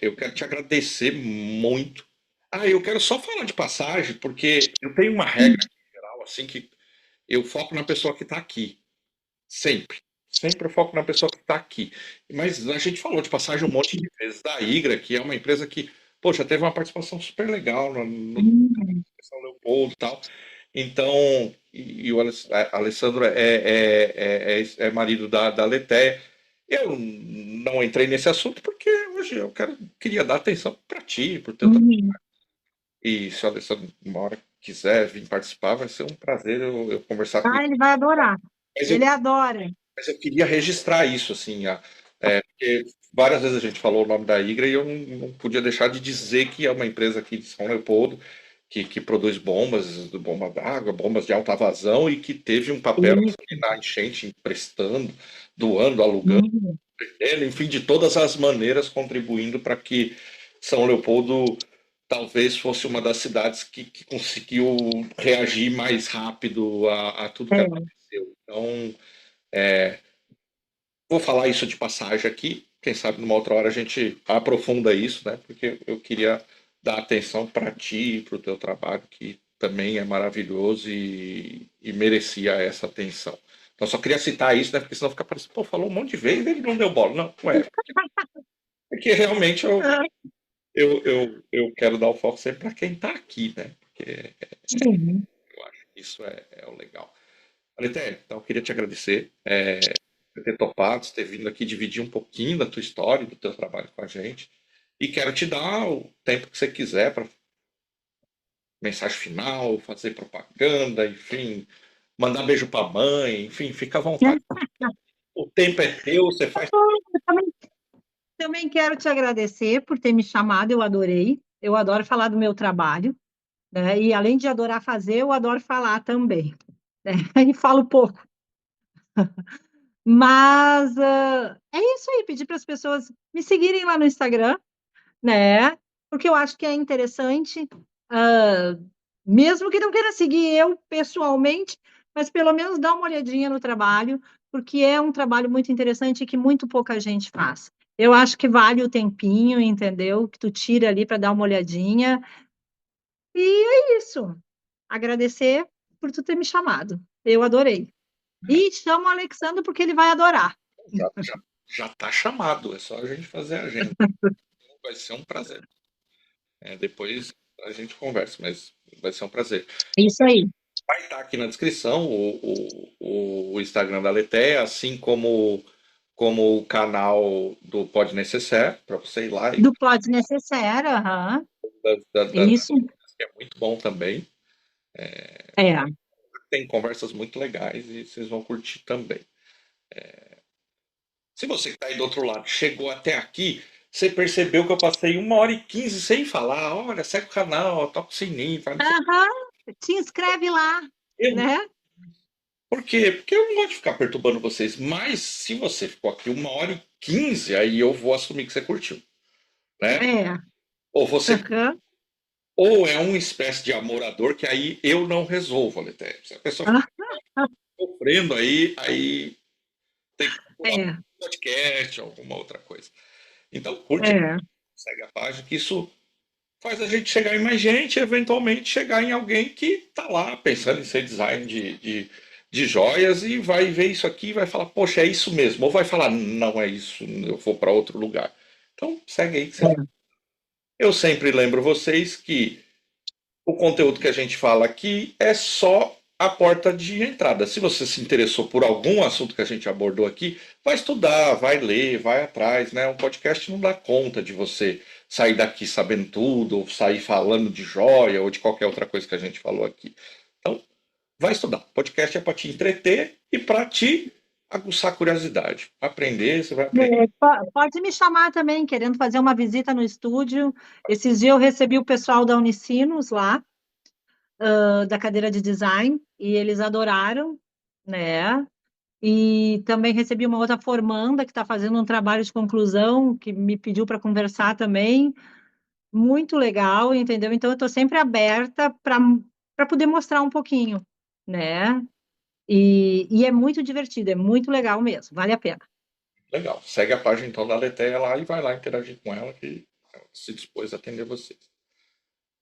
eu quero te agradecer muito. Ah, eu quero só falar de passagem, porque eu tenho uma regra geral, assim, que eu foco na pessoa que está aqui. Sempre. Sempre eu foco na pessoa que está aqui. Mas a gente falou de passagem um monte de vezes da Igra, que é uma empresa que, poxa, teve uma participação super legal no Uhum. São Leopoldo e tal. Então, e o Alessandro é marido da Letéia. Eu não entrei nesse assunto porque hoje queria dar atenção para ti, para o teu trabalho. Uhum. E se o Alessandro uma hora quiser vir participar, vai ser um prazer eu conversar com ele. Ah, ele vai adorar. Mas eu, Ele adora. mas eu queria registrar isso, assim, porque várias vezes a gente falou o nome da Igra e eu não podia deixar de dizer que é uma empresa aqui de São Leopoldo que produz bombas, bomba d'água, bombas de alta vazão e que teve um papel Isso. assim, na enchente, emprestando, doando, alugando, Uhum. enfim, de todas as maneiras contribuindo para que São Leopoldo talvez fosse uma das cidades que conseguiu reagir mais rápido a tudo que É. aconteceu. Então, vou falar isso de passagem aqui. Quem sabe numa outra hora a gente aprofunda isso, né? Porque eu queria dar atenção para ti e para o teu trabalho, que também é maravilhoso e merecia essa atenção. Então, só queria citar isso, né? Porque senão fica parecendo, pô, falou um monte de vezes e ele não deu bola. Não, não é. Porque realmente eu quero dar o foco sempre para quem está aqui, né? Porque Sim. eu acho que isso é o legal. Aleté, então eu queria te agradecer por ter topado, por ter vindo aqui dividir um pouquinho da tua história, do teu trabalho com a gente. E quero te dar o tempo que você quiser para mensagem final, fazer propaganda, enfim, mandar beijo para a mãe, enfim, fica à vontade. O tempo é teu, você faz. Eu também quero te agradecer por ter me chamado, eu adorei. Eu adoro falar do meu trabalho, né? E além de adorar fazer, eu adoro falar também, né? E falo pouco. Mas é isso aí, pedir para as pessoas me seguirem lá no Instagram, né? Porque eu acho que é interessante, ah, mesmo que não queira seguir eu pessoalmente, mas pelo menos dar uma olhadinha no trabalho, porque é um trabalho muito interessante e que muito pouca gente faz. Eu acho que vale o tempinho, entendeu? Que tu tira ali para dar uma olhadinha. E é isso. Agradecer por tu ter me chamado. Eu adorei. E chama o Alexandre porque ele vai adorar. Já tá chamado, é só a gente fazer a agenda. Vai ser um prazer. Depois a gente conversa, mas vai ser um prazer. Isso aí. Vai estar aqui na descrição o Instagram da Letéia, assim como como o canal do Pod Necessaire, para você ir lá e Do Pode Necessário, aham. das Isso, dicas, que é muito bom também. é. Tem conversas muito legais e vocês vão curtir também. Se você que está aí do outro lado chegou até aqui, você percebeu que eu passei 1h15 sem falar. Olha, segue o canal, toca o sininho, faz não sei o Aham, te inscreve lá, quê. né? Por quê? Porque eu não gosto de ficar perturbando vocês. Mas se você ficou aqui 1h15, aí eu vou assumir que você curtiu, né? É, Ou você, aham, ou é uma espécie de amorador que aí eu não resolvo, Aleté. Se a pessoa ficar ah, sofrendo aí tem que pular um é, podcast, alguma outra coisa. Então curte, é. segue a página, que isso faz a gente chegar em mais gente e eventualmente chegar em alguém que está lá pensando em ser design de joias e vai ver isso aqui e vai falar, poxa, é isso mesmo. Ou vai falar, não é isso, eu vou para outro lugar. Então segue aí que você vai. É. Eu sempre lembro vocês que o conteúdo que a gente fala aqui é só a porta de entrada. Se você se interessou por algum assunto que a gente abordou aqui, vai estudar, vai ler, vai atrás, né? Um podcast não dá conta de você sair daqui sabendo tudo, ou sair falando de joia ou de qualquer outra coisa que a gente falou aqui. Então, vai estudar. Podcast é para te entreter e para te aguçar a curiosidade. Aprender, você vai aprender. É, pode me chamar também, querendo fazer uma visita no estúdio. Esses dias eu recebi o pessoal da Unicinos lá, da cadeira de design, e eles adoraram, né? E também recebi uma outra formanda que está fazendo um trabalho de conclusão, que me pediu para conversar também. Muito legal, entendeu? Então, eu estou sempre aberta para poder mostrar um pouquinho, né? E é muito divertido, é muito legal mesmo, vale a pena. Legal. Segue a página então da Letéia lá e vai lá interagir com ela que ela se dispôs a atender vocês.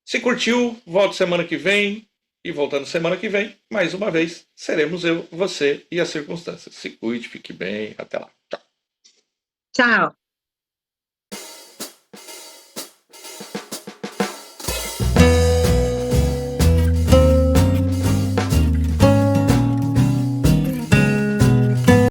Se curtiu, volte semana que vem. E voltando semana que vem, mais uma vez, seremos eu, você e as circunstâncias. Se cuide, fique bem. Até lá. Tchau. Tchau!